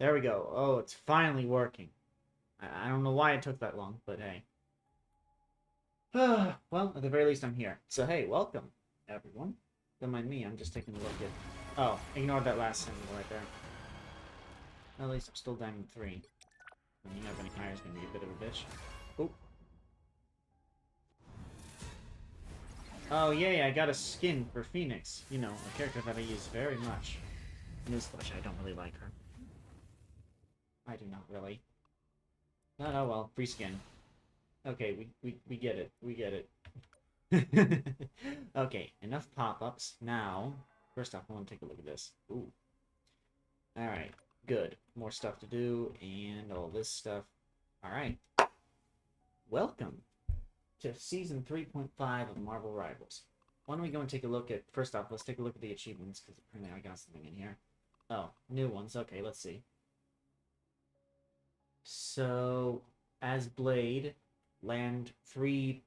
There we go. Oh, it's finally working. I don't know why it took that long, but hey. Well, at the very least, I'm here. So hey, welcome, everyone. Don't mind me, I'm just taking a look at... Oh, ignore that last symbol right there. At least I'm still Diamond 3. When you have any higher, it's gonna be a bit of a bitch. Oh. Oh, yay, I got a skin for Phoenix. You know, a character that I use very much. Newsflash, I don't really like her. I do not really. Oh, oh well, free skin. Okay, we get it. We get it. Okay, enough pop-ups. Now, first off, I want to take a look at this. Ooh. Alright, good. More stuff to do, and all this stuff. Alright. Welcome to Season 3.5 of Marvel Rivals. Why don't we go and take a look at... First off, let's take a look at the achievements, because apparently I got something in here. Oh, new ones. Okay, let's see. So, as Blade, land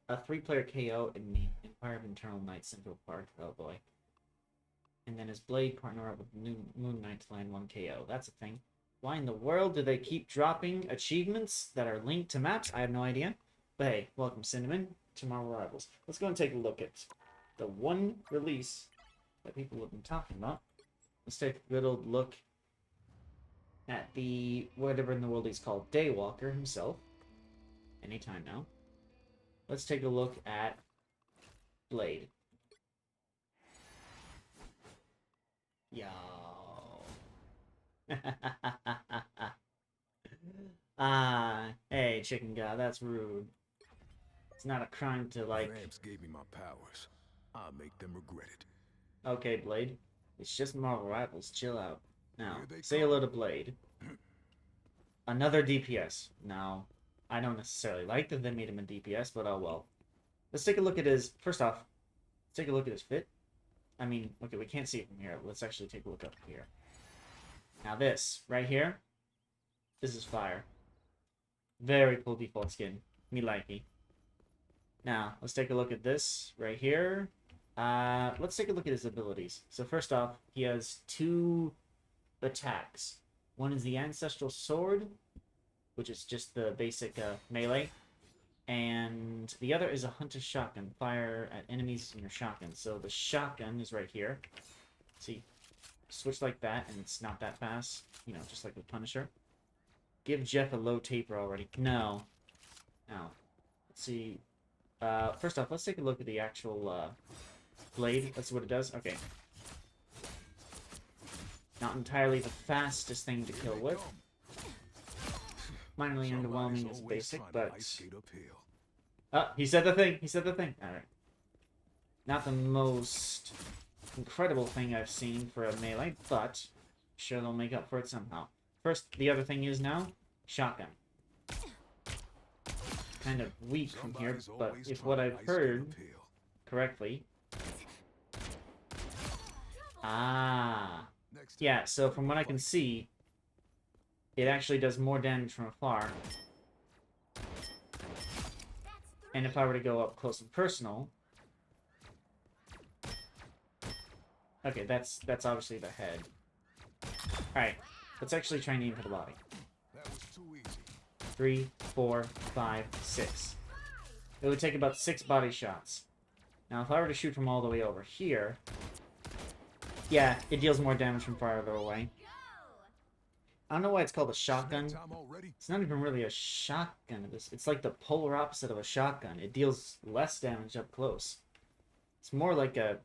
a three-player KO in the Empire of Eternal Night Central Park. Oh boy. And then as Blade, partner up with Moon Knight to land 1 KO. That's a thing. Why in the world do they keep dropping achievements that are linked to maps? I have no idea. But hey, welcome Cinnamon to Marvel Rivals. Let's go and take a look at the one release that people have been talking about. Let's take a good old look at the, whatever in the world he's called, Daywalker himself. Anytime now. Let's take a look at Blade. Yo. Hey, chicken guy, that's rude. It's not a crime to, like... Gramps gave me my powers. I'll make them regret it. Okay, Blade. It's just Marvel Rivals. Chill out. Now, say hello to Blade. Another DPS. Now, I don't necessarily like that they made him a DPS, but oh well. Let's take a look at his... First off, let's take a look at his fit. I mean, okay, we can't see it from here. Let's actually take a look up here. Now this, right here, this is fire. Very cool default skin. Me likey. Now, let's take a look at this right here. Let's take a look at his abilities. So first off, he has 2 attacks. One is the Ancestral Sword, which is just the basic melee. And the other is a Hunter Shotgun. Fire at enemies in your shotgun. So the shotgun is right here. See, switch like that, and it's not that fast. You know, just like the Punisher. Give Jeff a low taper already. No. Now, let's see. First off, let's take a look at the actual blade. That's what it does. Okay. Not entirely the fastest thing to kill with. Minorly underwhelming is basic, but... he said the thing! He said the thing! Alright. Not the most incredible thing I've seen for a melee, but sure they'll make up for it somehow. First, the other thing is now, shotgun. Kind of weak from here, but if what I've heard correctly... Yeah, so from what I can see, it actually does more damage from afar. And if I were to go up close and personal... Okay, that's obviously the head. Alright, let's actually try and aim for the body. 3, 4, 5, 6. It would take about 6 body shots. Now, if I were to shoot from all the way over here... Yeah, it deals more damage from farther away. I don't know why it's called a shotgun. It's not even really a shotgun. It's like the polar opposite of a shotgun. It deals less damage up close. It's more like a...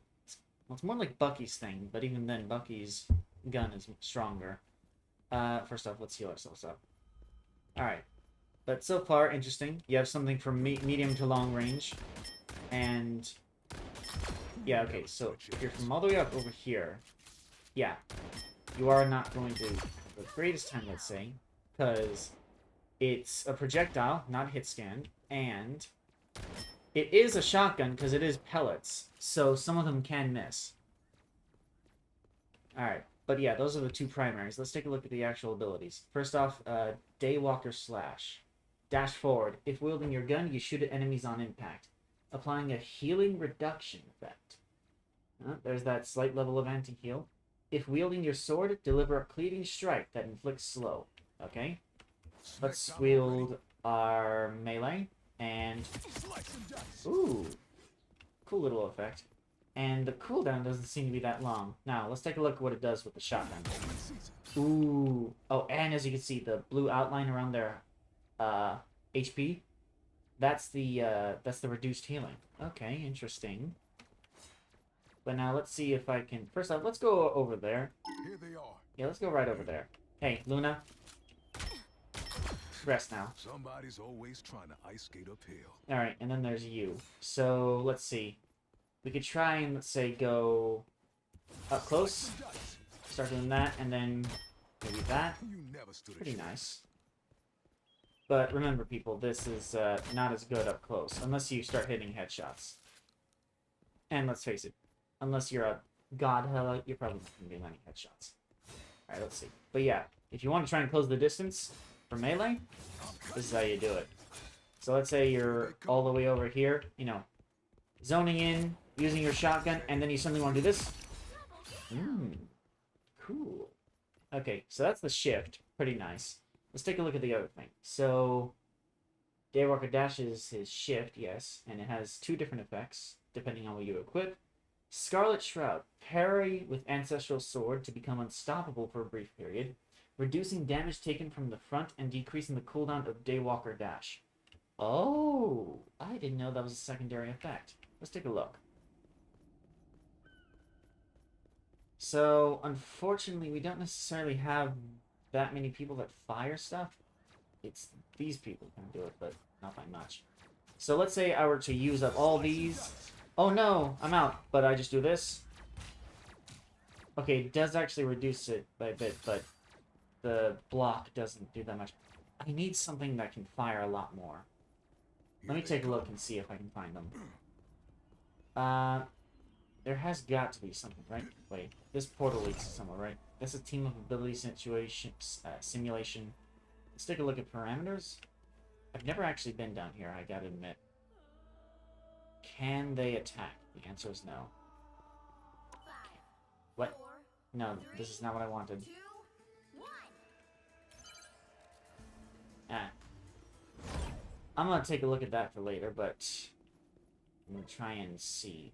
Well, it's more like Bucky's thing, but even then, Bucky's gun is stronger. First off, let's heal ourselves up. Alright. But so far, interesting. You have something from medium to long range. And... Yeah, okay, so if you're from all the way up over here, yeah, you are not going to have the greatest time, let's say, because it's a projectile, not a hit scan, and it is a shotgun because it is pellets, so some of them can miss. Alright, but yeah, those are the 2 primaries. Let's take a look at the actual abilities. First off, Daywalker Slash. Dash forward. If wielding your gun, you shoot at enemies on impact, applying a healing reduction effect. There's that slight level of anti-heal. If wielding your sword, deliver a cleaving strike that inflicts slow. Okay. Let's wield our melee. And... ooh. Cool little effect. And the cooldown doesn't seem to be that long. Now, let's take a look at what it does with the shotgun. Ooh. Oh, and as you can see, the blue outline around their HP, that's the reduced healing. Okay, interesting. But now let's see if I can... first off, let's go over there. Here they are. Yeah, let's go right over there. Hey, Luna. Rest now. Somebody's always trying to ice skate uphill. Alright, and then there's you. So, let's see. We could try and, let's say, go up close. Start doing that, and then maybe that. Pretty nice. But remember, people, this is not as good up close, unless you start hitting headshots. And let's face it, unless you're a god hella, you're probably not going to be landing headshots. Alright, let's see. But yeah, if you want to try and close the distance for melee, this is how you do it. So let's say you're all the way over here, you know, zoning in, using your shotgun, and then you suddenly want to do this. Cool. Okay, so that's the shift. Pretty nice. Let's take a look at the other thing. So, Daywalker Dash is his shift, yes, and it has two different effects, depending on what you equip. Scarlet Shroud. Parry with Ancestral Sword to become unstoppable for a brief period, reducing damage taken from the front and decreasing the cooldown of Daywalker Dash. Oh, I didn't know that was a secondary effect. Let's take a look. So, unfortunately, we don't necessarily have that many people that fire stuff. It's these people who can do it, but not by much. So let's say I were to use up all these. Oh no, I'm out, but I just do this. Okay, it does actually reduce it by a bit, but the block doesn't do that much. I need something that can fire a lot more. Let me take a look and see if I can find them. There has got to be something, right? Wait, this portal leads to somewhere, right? That's a team of ability simulation. Let's take a look at parameters. I've never actually been down here, I gotta admit. Can they attack? The answer is no. What? No, this is not what I wanted. I'm gonna take a look at that for later, but I'm gonna try and see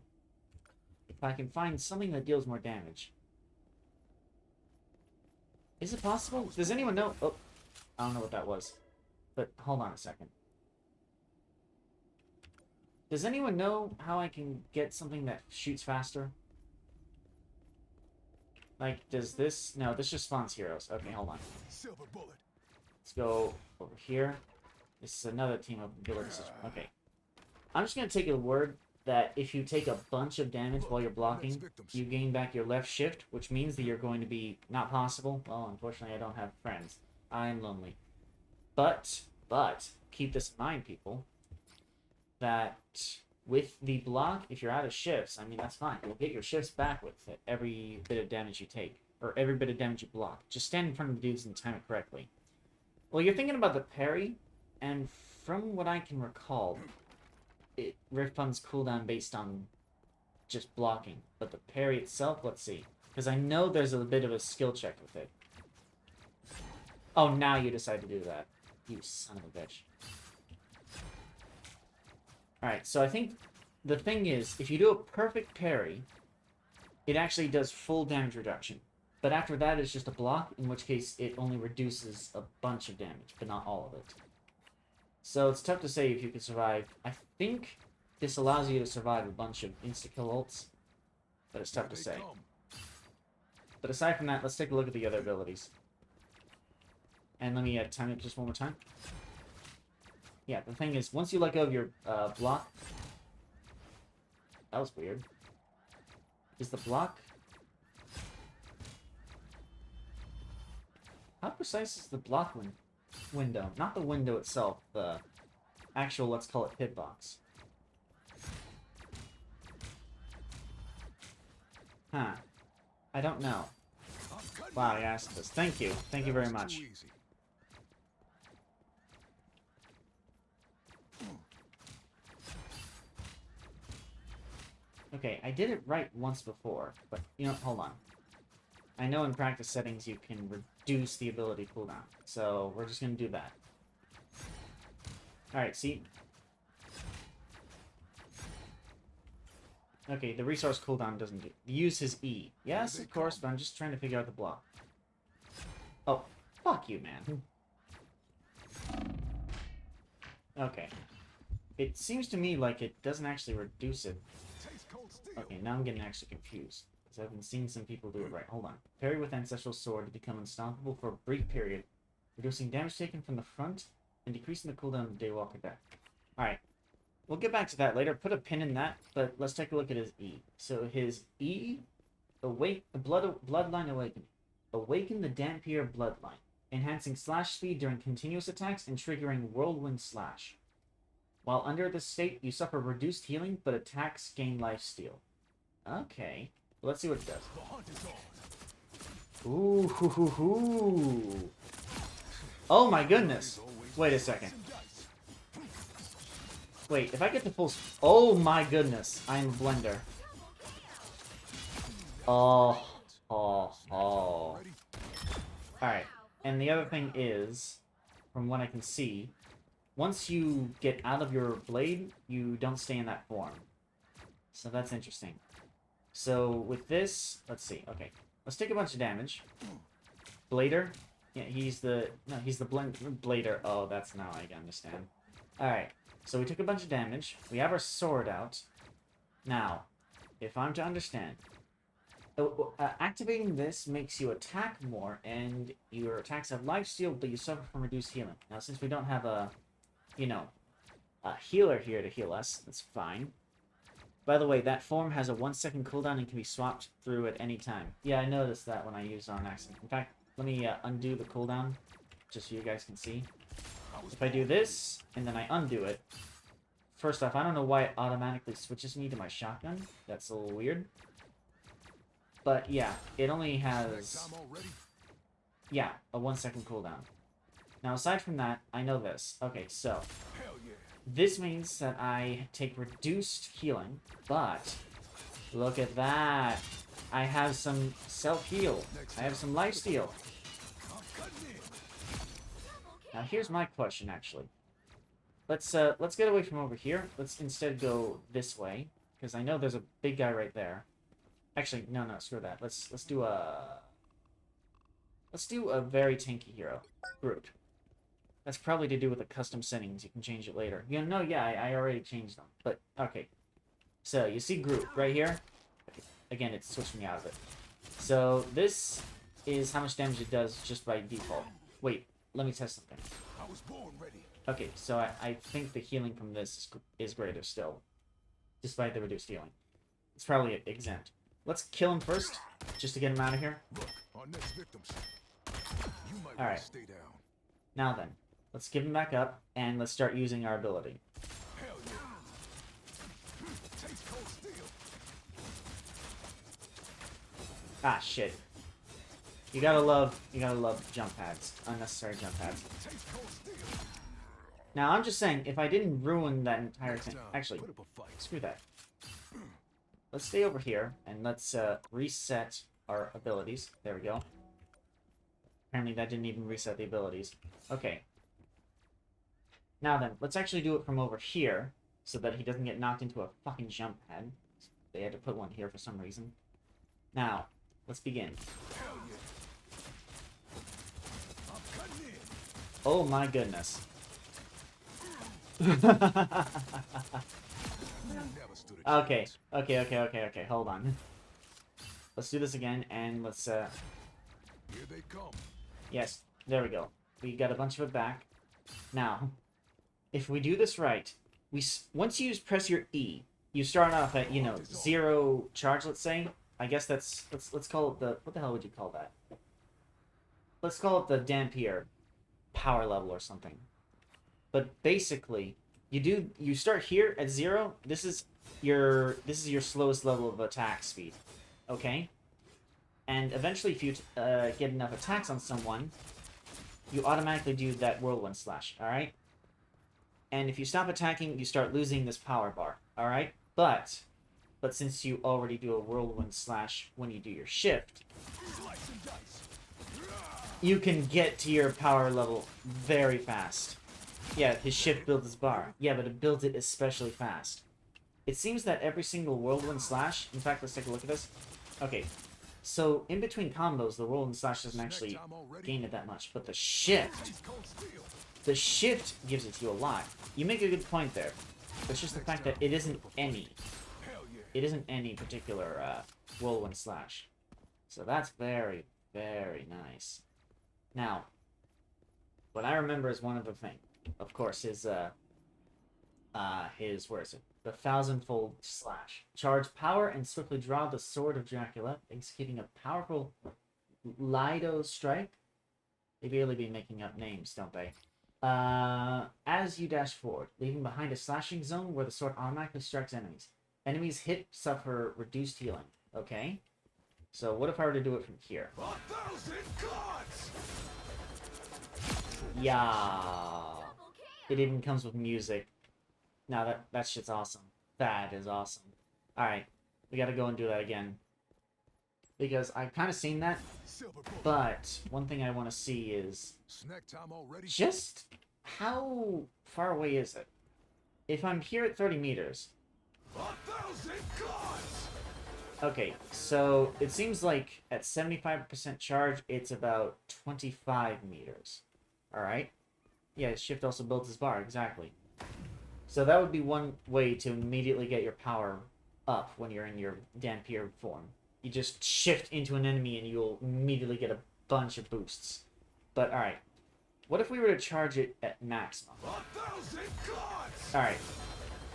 if I can find something that deals more damage. Is it possible? Does anyone know? Oh, I don't know what that was. But hold on a second. Does anyone know how I can get something that shoots faster? Like, does this... no, this just spawns heroes. Okay, hold on. Silver bullet. Let's go over here. This is another team of abilities. Okay. I'm just going to take a word that if you take a bunch of damage while you're blocking, you gain back your left shift, which means that you're going to be not possible. Well, unfortunately, I don't have friends. I'm lonely. But, keep this in mind, people, that with the block, if you're out of shifts, I mean, that's fine. You'll get your shifts back with it, every bit of damage you take, or every bit of damage you block. Just stand in front of the dudes and time it correctly. Well, you're thinking about the parry, and from what I can recall, it refunds cooldown based on just blocking. But the parry itself, let's see. Because I know there's a bit of a skill check with it. Oh, now you decide to do that. You son of a bitch. Alright, so I think the thing is, if you do a perfect parry, it actually does full damage reduction. But after that, it's just a block, in which case it only reduces a bunch of damage, but not all of it. So it's tough to say if you can survive. I think this allows you to survive a bunch of insta-kill ults, but it's tough to say. But aside from that, let's take a look at the other abilities. And let me time it just one more time. Yeah, the thing is, once you let go of your block... that was weird. Is the block... how precise is the block window? Not the window itself, the actual, let's call it, hitbox. Huh. I don't know. Wow, I asked this. Thank you. Thank you very much. Okay, I did it right once before, but, you know, hold on. I know in practice settings you can reduce the ability cooldown, so we're just gonna do that. Alright, see? Okay, the resource cooldown doesn't do. Use his E. Yes, of course, but I'm just trying to figure out the block. Oh, fuck you, man. Okay. It seems to me like it doesn't actually reduce it. Okay, now I'm getting actually confused. Because I've been seeing some people do it right. Hold on. Parry with Ancestral Sword to become unstoppable for a brief period, reducing damage taken from the front and decreasing the cooldown of the Daywalker deck. Alright. We'll get back to that later. Put a pin in that, but let's take a look at his E. So his E, Bloodline Awakening. Awaken the Dampier Bloodline, enhancing slash speed during continuous attacks and triggering Whirlwind Slash. While under this state, you suffer reduced healing, but attacks gain lifesteal. Okay. Let's see what it does. Ooh, hoo, hoo, hoo. Oh my goodness. Wait a second. Wait, if I get the full... Oh my goodness. I'm a blender. Oh. Alright. And the other thing is, from what I can see, once you get out of your blade, you don't stay in that form. So that's interesting. So with this, let's see. Okay, let's take a bunch of damage. Blader. Yeah, he's the Blader. Oh, that's now I understand. Alright, so we took a bunch of damage. We have our sword out. Now, if I'm to understand, activating this makes you attack more, and your attacks have lifesteal, but you suffer from reduced healing. Now, since we don't have a healer here to heal us, that's fine. By the way, that form has a 1-second cooldown and can be swapped through at any time. Yeah, I noticed that when I used it on accident. In fact, let me undo the cooldown, just so you guys can see. If I do this, and then I undo it, first off, I don't know why it automatically switches me to my shotgun. That's a little weird. But yeah, it only has... Yeah, a 1-second cooldown. Now, aside from that, I know this. Okay, so... This means that I take reduced healing, but... Look at that! I have some self-heal. I have some lifesteal. Now, here's my question, actually. Let's get away from over here. Let's instead go this way, because I know there's a big guy right there. Actually, no, screw that. Let's do a very tanky hero, Groot. That's probably to do with the custom settings. You can change it later. Yeah, I already changed them. But okay, so you see Groot right here. Again, it's switched me out of it. So this is how much damage it does just by default. Wait, let me test something. I was born ready. Okay, so I think the healing from this is greater still, despite the reduced healing. It's probably exempt. Let's kill him first, just to get him out of here. Look, our next victims. You might All right. stay down. Now then, let's give him back up, and let's start using our ability. Hell yeah. Taste cold steel. Ah, shit. You gotta love jump pads. Unnecessary jump pads. Taste cold steel. Now, I'm just saying, if I didn't ruin that entire thing... Actually, Put up a fight. screw that. Let's stay over here, and let's reset our abilities. There we go. Apparently that didn't even reset the abilities. Okay. Now then, let's actually do it from over here, so that he doesn't get knocked into a fucking jump pad. They had to put one here for some reason. Now, let's begin. Hell yeah. I'm cutting in. Oh my goodness. Okay, hold on. Let's do this again, and let's, Here they come. Yes, there we go. We got a bunch of it back. Now, if we do this right, once you press your E, you start off at, 0 charge, let's say. I guess let's call it what the hell would you call that? Let's call it the Dampier power level or something. But basically, you start here at 0. This is your slowest level of attack speed, okay? And eventually, if you get enough attacks on someone, you automatically do that Whirlwind Slash, all right? And if you stop attacking, you start losing this power bar, all right? But But since you already do a whirlwind slash when you do your shift, you can get to your power level very fast. Yeah, his shift builds his bar. Yeah, but it builds it especially fast. It seems that every single whirlwind slash... In fact, let's take a look at this. Okay, so in between combos, the whirlwind slash doesn't actually gain it that much. But the shift gives it to you a lot. You make a good point there. It's just the fact that it isn't any. It isn't any particular whirlwind slash. So that's very, very nice. Now, what I remember is one other thing. Of course, his where is it? The 1000-fold slash. Charge power and swiftly draw the sword of Dracula, executing a powerful Lido strike. They really be making up names, don't they? As you dash forward, leaving behind a slashing zone where the sword automatically strikes enemies. Enemies hit suffer reduced healing. Okay. So what if I were to do it from here? 1,000 gods! Yeah. It even comes with music. Now that shit's awesome. That is awesome. Alright. We gotta go and do that again. Because I've kind of seen that. But one thing I want to see is just how far away is it? If I'm here at 30 meters. 1,000 gods! Okay, so it seems like at 75% charge, it's about 25 meters. Alright? Yeah, shift also builds his bar, exactly. So that would be one way to immediately get your power up when you're in your Dampier form. You just shift into an enemy and you'll immediately get a bunch of boosts. But alright, what if we were to charge it at maximum? 1,000 gods! Alright,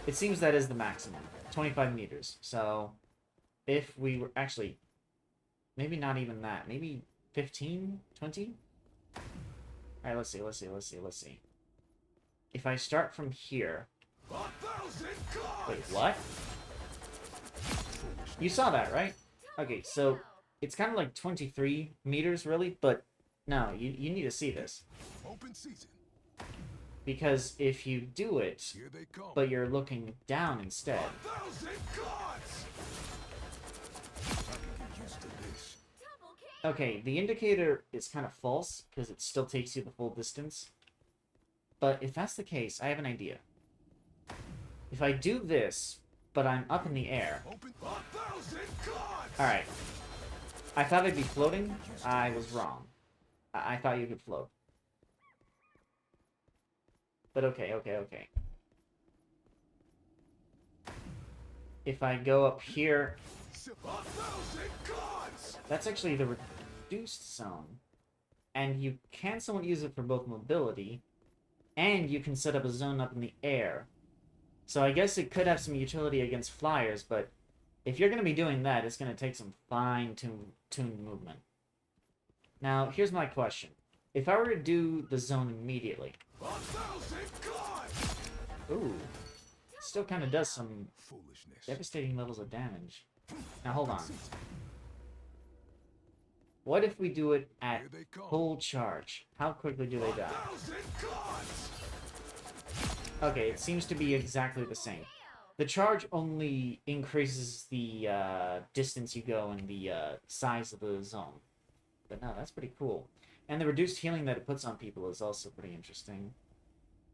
it seems that is the maximum. 25 meters. So, if we were... Actually, maybe not even that. Maybe 15? 20? Alright, let's see. If I start from here... 1,000 gods! Wait, what? You saw that, right? Okay, so it's kind of like 23 meters, really, but no, you need to see this. Open season. Because if you do it, Here they come. but you're looking down instead... 1,000 gods! I can get used to this. Okay, the indicator is kind of false, because it still takes you the full distance. But if that's the case, I have an idea. If I do this, but I'm up in the air... Open 1,000 gods! Alright. I thought I'd be floating. I was wrong. I thought you could float. But okay. If I go up here... 1,000 gods! That's actually the reduced zone. And you can somewhat use it for both mobility, and you can set up a zone up in the air. So I guess it could have some utility against flyers, but if you're going to be doing that, it's going to take some fine-tuned movement. Now, here's my question. If I were to do the zone immediately... 1,000 gods! Ooh. Still kind of does some Foolishness. devastating levels of damage. Now, hold on. What if we do it at Here they come. full charge? How quickly do they die? 1,000 gods! Okay, it seems to be exactly the same. The charge only increases the distance you go and the size of the zone. But no, that's pretty cool. And the reduced healing that it puts on people is also pretty interesting.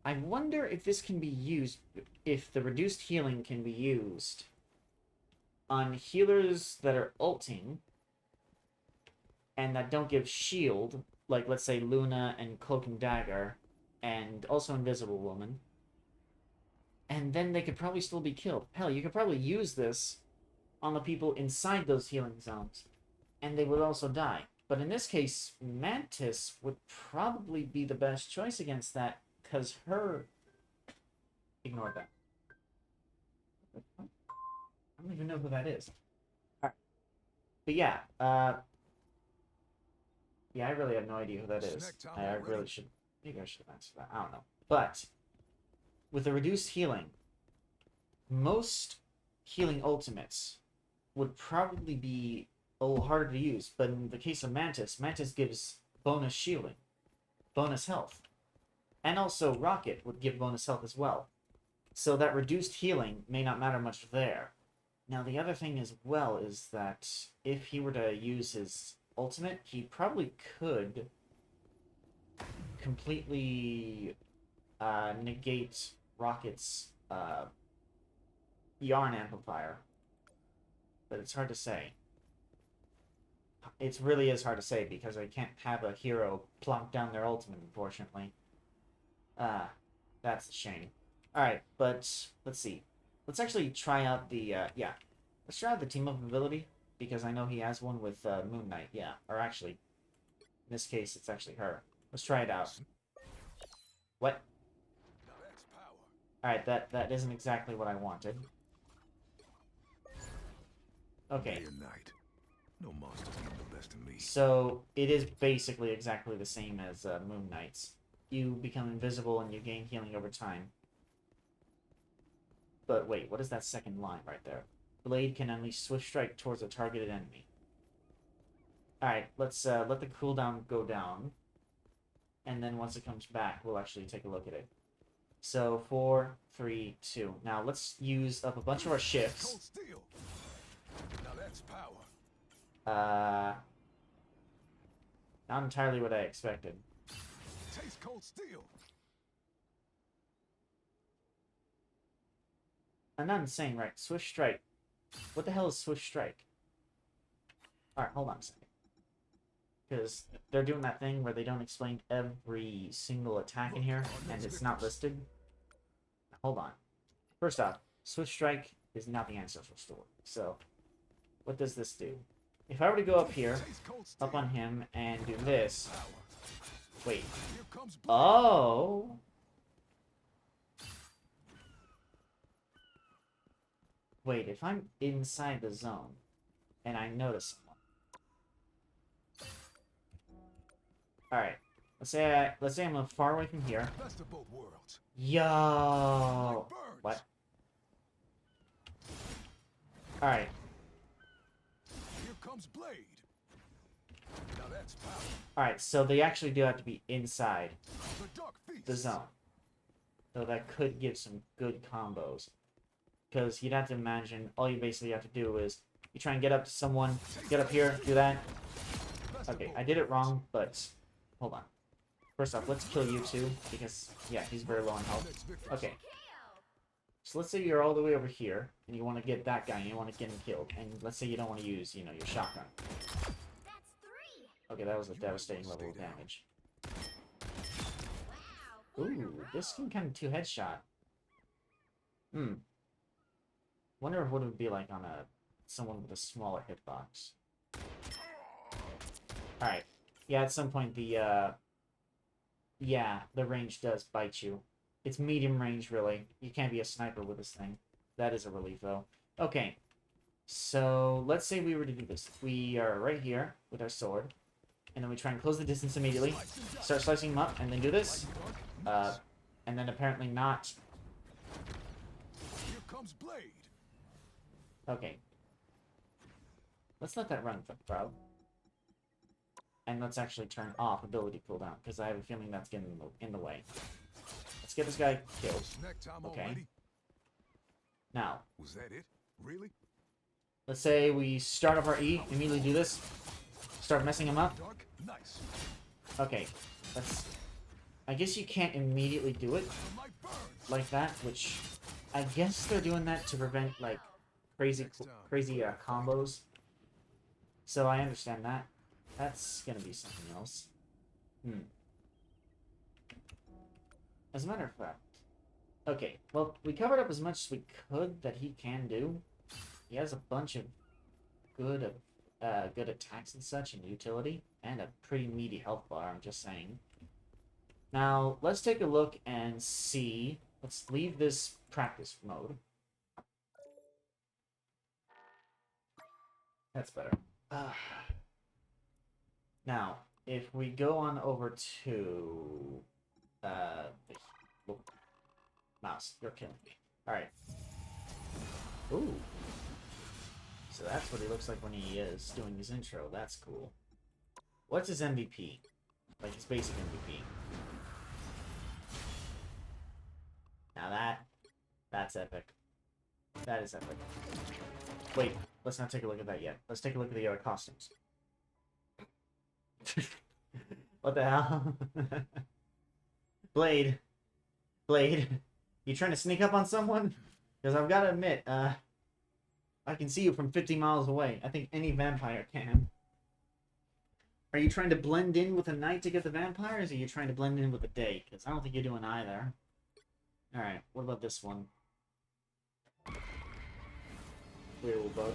I wonder if this can be used, if the reduced healing can be used on healers that are ulting and that don't give shield, like let's say Luna and Cloak and Dagger, and also Invisible Woman. And then they could probably still be killed. Hell, you could probably use this on the people inside those healing zones, and they would also die. But in this case, Mantis would probably be the best choice against that, because her... Ignore that. I don't even know who that is. Alright. But yeah, yeah, I really have no idea who that is. I really should... Maybe I should have answered that. I don't know. But... with the reduced healing, most healing ultimates would probably be a little harder to use, but in the case of Mantis, Mantis gives bonus shielding, bonus health, and also Rocket would give bonus health as well. So that reduced healing may not matter much there. Now, the other thing as well is that if he were to use his ultimate, he probably could completely negate Rocket's yarn amplifier. But it's hard to say. It really is hard to say because I can't have a hero plunk down their ultimate, unfortunately. That's a shame. Alright, but let's see. Let's actually try out the, yeah. Let's try out the team-up ability, because I know he has one with Moon Knight, yeah. Or actually, in this case, it's actually her. Let's try it out. What? Alright, that isn't exactly what I wanted. Okay. Day and night. No monsters get the best of me. So, it is basically exactly the same as Moon Knight's. You become invisible and you gain healing over time. But wait, what is that second line right there? Blade can unleash swift strike towards a targeted enemy. Alright, let's let the cooldown go down. And then once it comes back, we'll actually take a look at it. So, 4, 3, 2. Now, let's use up a bunch of our shifts. Cold steel. Now that's power. Not entirely what I expected. Taste cold steel. I'm not insane, right? Swift strike. What the hell is swift strike? Alright, hold on a second. Because they're doing that thing where they don't explain every single attack in here, and it's not listed. Hold on. First off, swift strike is not the ancestral sword. So, what does this do? If I were to go up here, up on him, and do this... Wait. Oh! Wait, if I'm inside the zone, and I notice someone. Alright. Let's say I'm far away from here. Best of both worlds. Yo! What? Alright. Here comes Blade. Now that's power. Alright, so they actually do have to be inside The Dark Beast. the zone. So that could give some good combos. Because you'd have to imagine, all you basically have to do is, you try and get up to someone, get up here, do that. Okay, I did it wrong, but, hold on. First off, let's kill you two, because, yeah, he's very low on health. Okay. So let's say you're all the way over here, and you want to get that guy, and you want to get him killed. And let's say you don't want to use, you know, your shotgun. Okay, that was a devastating level of damage. Ooh, this can kind of two-headshot. Wonder what it would be like on someone with a smaller hitbox. Alright. Yeah, at some point the range does bite you. It's medium range, really. You can't be a sniper with this thing. That is a relief, though. Okay. So, let's say we were to do this. We are right here with our sword. And then we try and close the distance immediately. Start slicing them up, and then do this. And then apparently not. Here comes Blade. Okay. Let's let that run, bro. And let's actually turn off ability cooldown, because I have a feeling that's getting in the way. Let's get this guy killed. Okay. Now. Was that it? Really? Let's say we start off our E, immediately do this. Start messing him up. Dark, nice. Okay. I guess you can't immediately do it like that, which I guess they're doing that to prevent, like, crazy combos. So I understand that. That's gonna be something else. As a matter of fact. Okay, well, we covered up as much as we could that he can do. He has a bunch of good attacks and such, and utility, and a pretty meaty health bar, I'm just saying. Now, let's take a look and see. Let's leave this practice mode. That's better. Now, if we go on over to... mouse, you're killing me. Alright. Ooh. So that's what he looks like when he is doing his intro. That's cool. What's his MVP? Like his basic MVP. Now that's epic. That is epic. Wait, let's not take a look at that yet. Let's take a look at the other costumes. What the hell? Blade. Blade. You trying to sneak up on someone? Because I've got to admit, I can see you from 50 miles away. I think any vampire can. Are you trying to blend in with the night to get the vampires, or are you trying to blend in with the day? Because I don't think you're doing either. Alright, what about this one? Clear bug.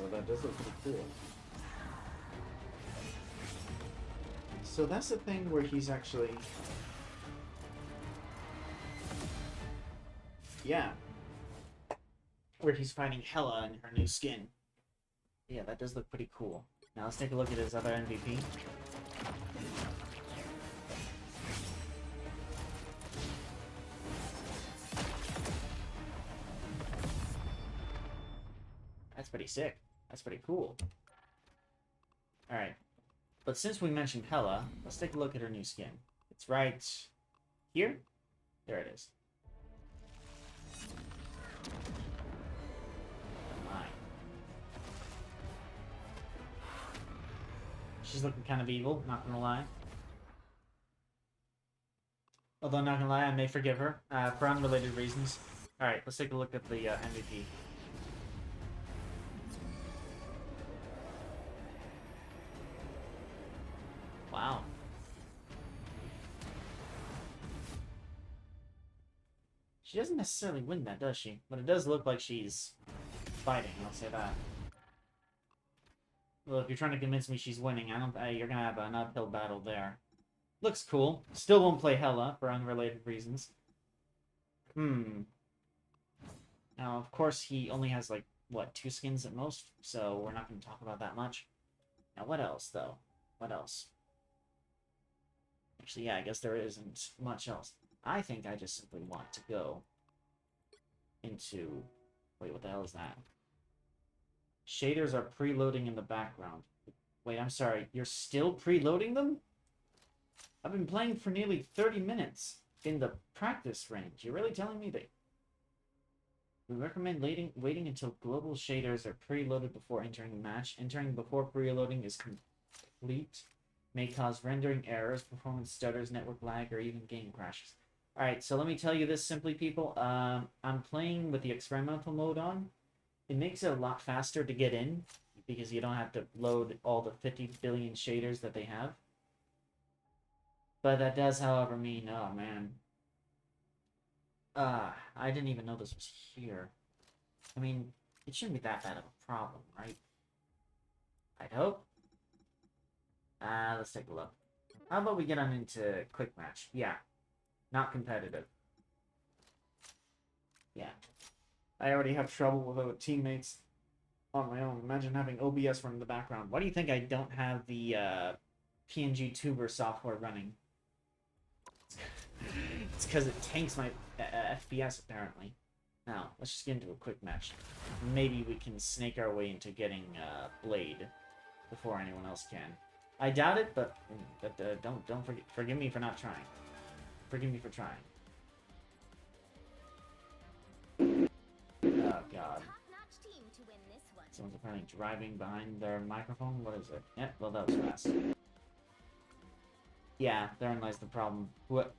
Oh, that does look pretty cool. So that's the thing where he's actually... Yeah. Where he's fighting Hela in her new skin. Yeah, that does look pretty cool. Now let's take a look at his other MVP. That's pretty sick. That's pretty cool. Alright. But since we mentioned Hela, let's take a look at her new skin. It's right here. There it is. My. She's looking kind of evil, not gonna lie. Although, not gonna lie, I may forgive her, for unrelated reasons. Alright, let's take a look at the MVP. Wow. She doesn't necessarily win that, does she? But it does look like she's fighting, I'll say that. Well, if you're trying to convince me she's winning, you're gonna have an uphill battle there. Looks cool. Still won't play Hela for unrelated reasons. Now, of course, he only has, like, what, 2 skins at most? So we're not gonna talk about that much. Now, what else, though? What else? Actually, yeah, I guess there isn't much else. I think I just simply want to go into... Wait, what the hell is that? Shaders are preloading in the background. Wait, I'm sorry. You're still preloading them? I've been playing for nearly 30 minutes in the practice range. You're really telling me that... We recommend waiting until global shaders are preloaded before entering the match. Entering before preloading is complete. May cause rendering errors, performance stutters, network lag, or even game crashes. Alright, so let me tell you this simply, people. I'm playing with the experimental mode on. It makes it a lot faster to get in, because you don't have to load all the 50 billion shaders that they have. But that does, however, mean, oh man. I didn't even know this was here. I mean, it shouldn't be that bad of a problem, right? I'd hope. Let's take a look. How about we get on into quick match? Yeah. Not competitive. Yeah. I already have trouble with teammates on my own. Imagine having OBS run in the background. Why do you think I don't have the PNG Tuber software running? It's because it tanks my FPS, apparently. Now, let's just get into a quick match. Maybe we can snake our way into getting Blade before anyone else can. I doubt it, but don't forgive me for not trying. Forgive me for trying. Oh god. Someone's apparently driving behind their microphone. What is it? Yeah, well that was fast. Yeah, therein lies the problem. What?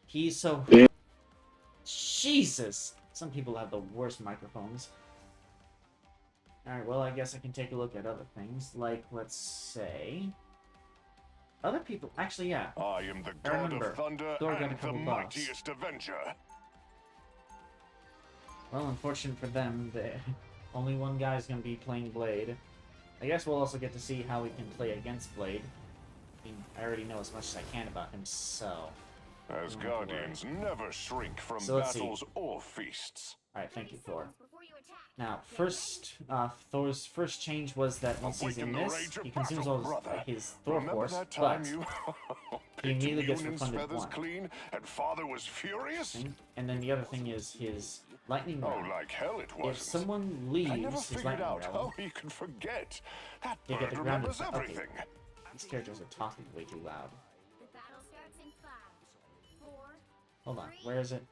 He's so... Jesus! Some people have the worst microphones. Alright, well I guess I can take a look at other things. Like, let's say... Other people... Actually, yeah. I am the god of thunder and the mightiest avenger. Well, unfortunate for them, only one guy's gonna be playing Blade. I guess we'll also get to see how we can play against Blade. I mean, I already know as much as I can about him, so... As guardians never shrink from battles or feasts. Alright, thank you, Thor. Now, first, Thor's first change was that once he's in this, he consumes all his Thor force, but he immediately gets refunded one. Clean and father was furious? And then the other thing is his lightning realm. Oh, like hell it wasn't. If someone leaves his lightning realm, how he can forget. That they get bird the ground. remembers everything. Okay. These characters are talking way too loud. Hold on, where is it?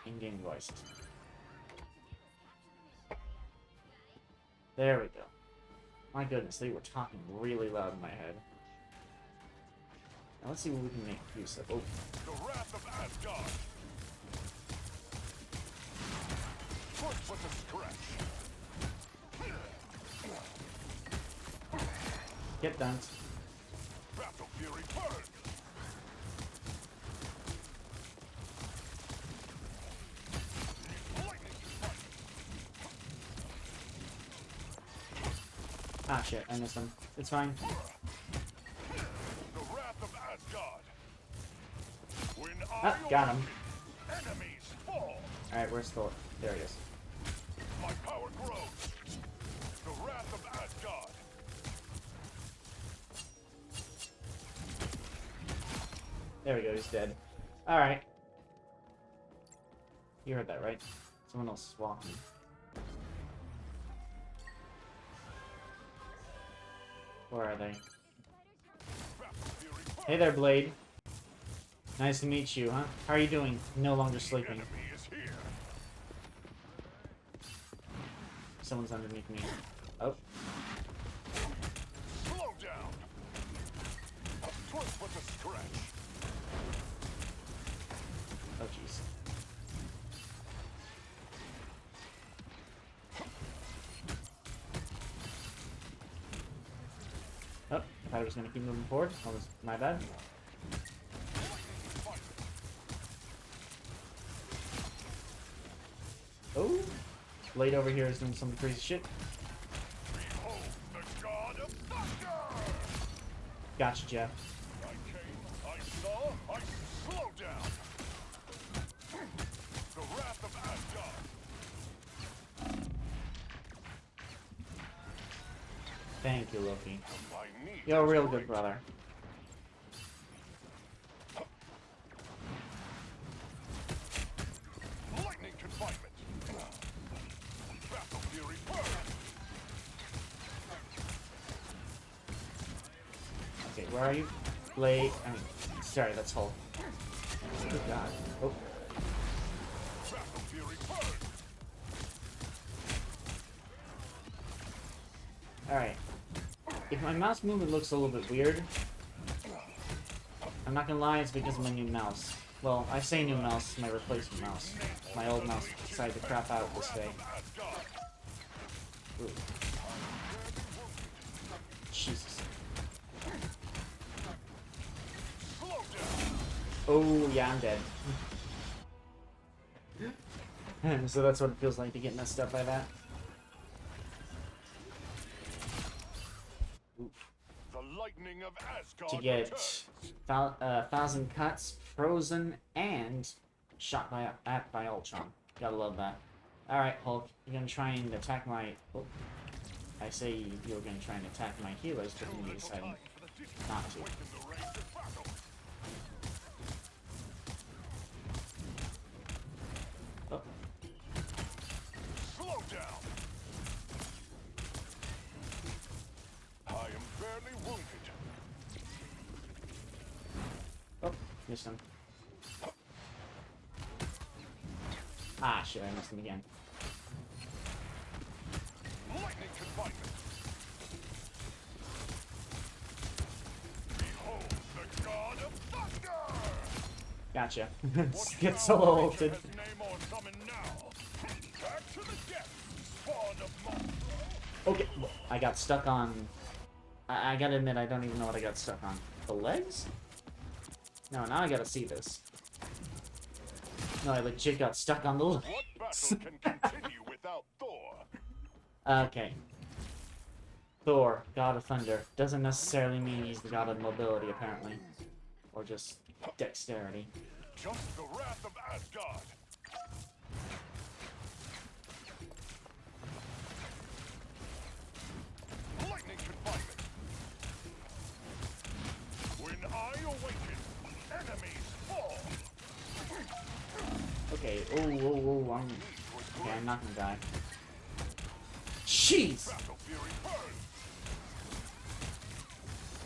In-game voice. There we go. My goodness, they were talking really loud in my head. Now let's see what we can make use of. Oh. The wrath of Asgard. Foot with a stretch. Get dunked. Battle Fury burn. Lightning strike. Ah, shit. I missed him. It's fine. The wrath of Asgard. When Ah, got him. enemies fall. Alright, where's Thor? There he is. My power grows. The wrath of Asgard. There we go, he's dead. Alright. You heard that, right? Someone else is walking. Where are they? Battle Fury burn. Hey there, Blade. Nice to meet you, huh? How are you doing? No longer sleeping. Enemy is here. Someone's underneath me. Oh. Slow down. Twist with a stretch. Oh, jeez. Oh, I thought I was going to keep moving forward. That was my bad. Oh, Blade over here is doing some crazy shit. Behold the god of thunder. Gotcha, Jeff. I came, I saw, I slow down. The wrath of Asgard. Thank you, Loki. My need You're a is real great. good brother. Lightning confinement. Battle Fury burn. Okay, where are you? Blade. I mean, sorry, that's Hulk. Good God. Oh, Battle Fury burn. alright. If my mouse movement looks a little bit weird, I'm not gonna lie, it's because of my new mouse. Well, I say new mouse, my replacement mouse. My old mouse decided to crap out this day. Asgard. Ooh. Jesus. Slow down. Oh, yeah, I'm dead. So that's what it feels like to get messed up by that. The lightning of Asgard To get returns. 1,000 cuts, frozen, and shot by Ultron. Gotta love that. Alright, Hulk, you're gonna try and attack my... Oh, I say you're gonna try and attack my healers, but you decided not to. Awaken the rage of battle. Oh, Slow down. I am barely wounded. oh, missed him. Ah, shit, I missed him again. Lightning confinement. Behold the god of thunder. Gotcha. What Get shall solo creature ulted. has name or summon now? Back to the depths, spawn of monsters. Okay, well, I got stuck on... I gotta admit, I don't even know what I got stuck on. The legs? No, now I gotta see this. No, I legit got stuck on the legs. What battle can continue without Thor? Okay. Thor, god of thunder. Doesn't necessarily mean he's the god of mobility, apparently. Or just dexterity. Just the wrath of Asgard. Lightning confinement. When I awaken, enemies fall. Okay, oh, okay, I'm not gonna die. Jeez! Battle Fury burn.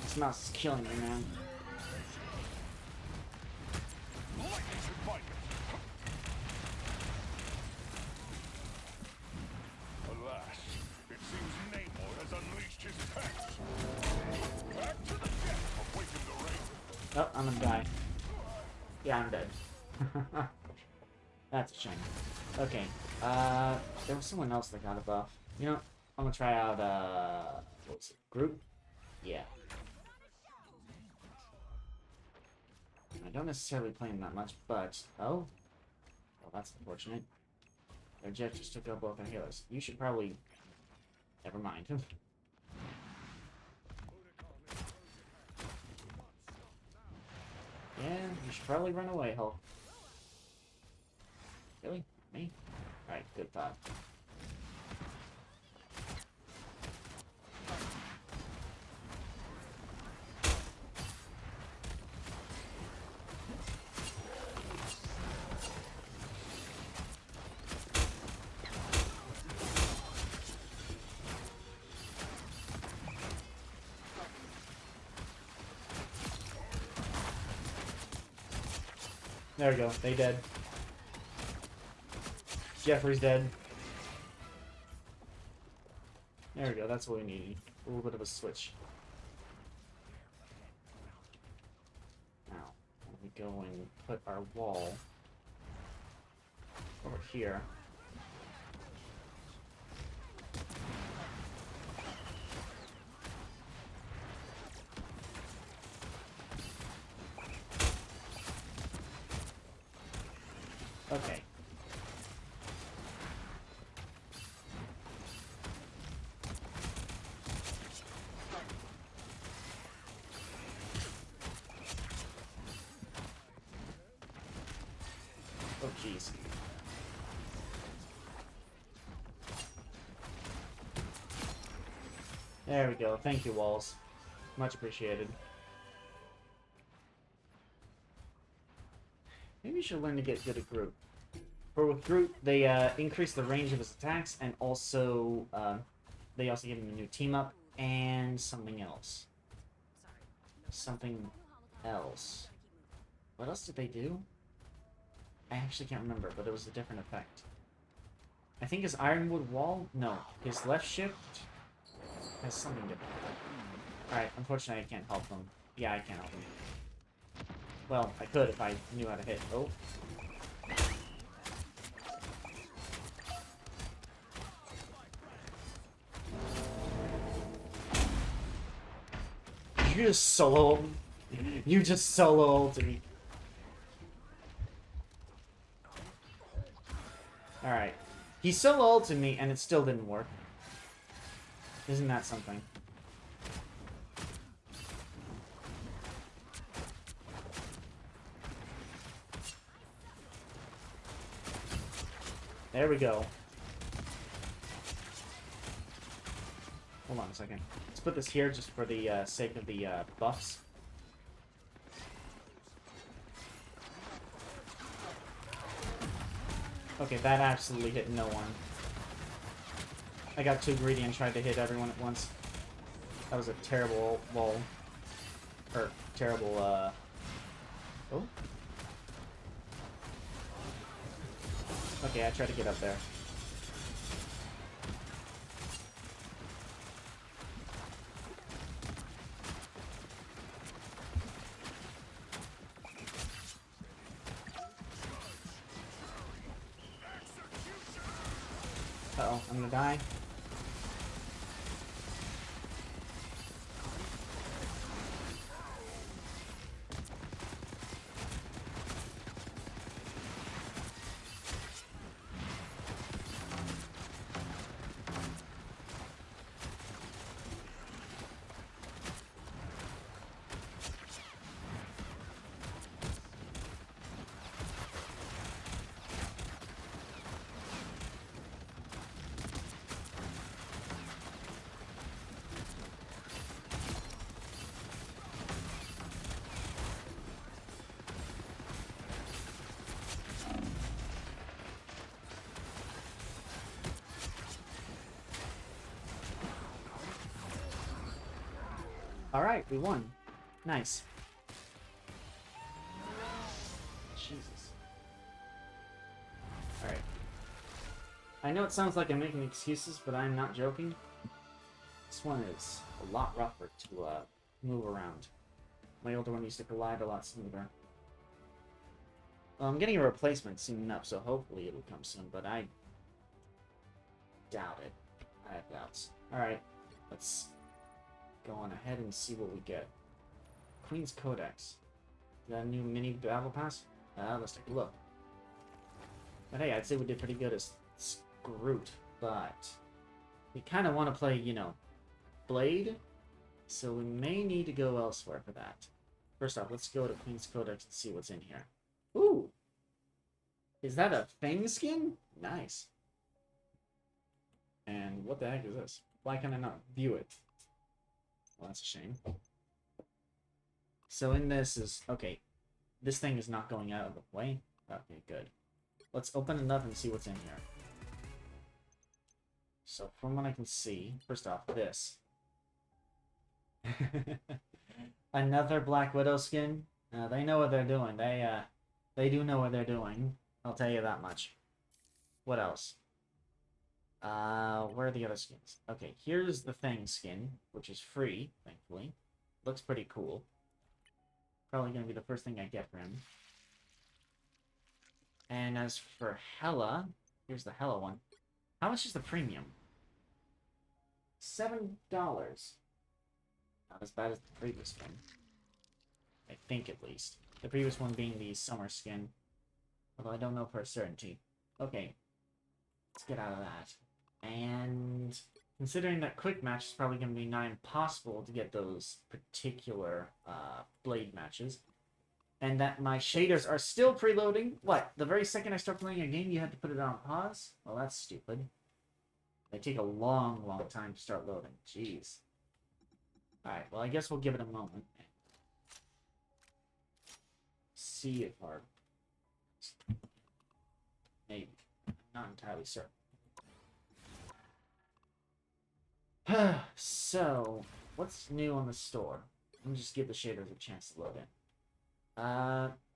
This mouse is killing me, man. Lightning confinement. Alas, it seems Oh, I'm gonna die. Yeah, I'm dead. That's a shame. Okay, there was someone else that got a buff. You know, I'm gonna try out, what was it? Group? Yeah. I don't necessarily play him that much, but... Oh? Well, that's unfortunate. Their jet just took out both our healers. You should probably... Never mind. Yeah, you should probably run away, Hulk. Really? Me? Alright, good thought. There we go. They dead. Jeffrey's dead. There we go. That's what we need. A little bit of a switch. Now, we go and put our wall over here. Okay. Oh, jeez. There we go. Thank you, walls. Much appreciated. Maybe you should learn to get good at Groot. For with Groot, they increase the range of his attacks, and also they also give him a new team up and something else. Something else. What else did they do? I actually can't remember, but it was a different effect. I think his Ironwood Wall? No. His left shift has something different. Alright, unfortunately I can't help him. Yeah, I can't help him. Well, I could if I knew how to hit. Oh. You just solo... You just solo ulted me. Alright. He solo ulted me and it still didn't work. Isn't that something? There we go. Hold on a second. Let's put this here just for the sake of the buffs. Okay, that absolutely hit no one. I got too greedy and tried to hit everyone at once. That was a terrible wall. Or terrible, Oh? Okay, I tried to get up there. Uh-oh, I'm gonna die. Alright, we won. Nice. Jesus. Alright. I know it sounds like I'm making excuses, but I'm not joking. This one is a lot rougher to move around. My older one used to collide a lot smoother. Well, I'm getting a replacement soon enough, so hopefully it'll come soon, but I doubt it. I have doubts. Alright, let's go on ahead and see what we get. Queen's Codex. Is that a new mini battle pass? Let's take a look. But hey, I'd say we did pretty good as Scroot, but we kind of want to play, you know, Blade, so we may need to go elsewhere for that. First off, let's go to Queen's Codex and see what's in here. Ooh! Is that a Fang skin? Nice. And what the heck is this? Why can I not view it? Well, that's a shame. So in this is... Okay, this thing is not going out of the way. Okay, good. Let's open it up and see what's in here. So from what I can see, first off, this. Another Black Widow skin. They know what they're doing. They do know what they're doing. I'll tell you that much. What else? Where are the other skins? Okay, here's the Thing skin, which is free, thankfully. Looks pretty cool. Probably gonna be the first thing I get for him. And as for Hela, here's the Hela one. How much is the premium? $7. Not as bad as the previous one. I think, at least. The previous one being the summer skin. Although I don't know for a certainty. Okay. Let's get out of that. And considering that quick match is probably going to be nigh impossible to get those particular Blade matches. And that my shaders are still preloading. What? The very second I start playing a game, you had to put it on pause? Well, that's stupid. They take a long, long time to start loading. Jeez. Alright, well, I guess we'll give it a moment. See if our... Maybe. I'm not entirely certain. So, what's new on the store? Let me just give the shaders a chance to load in.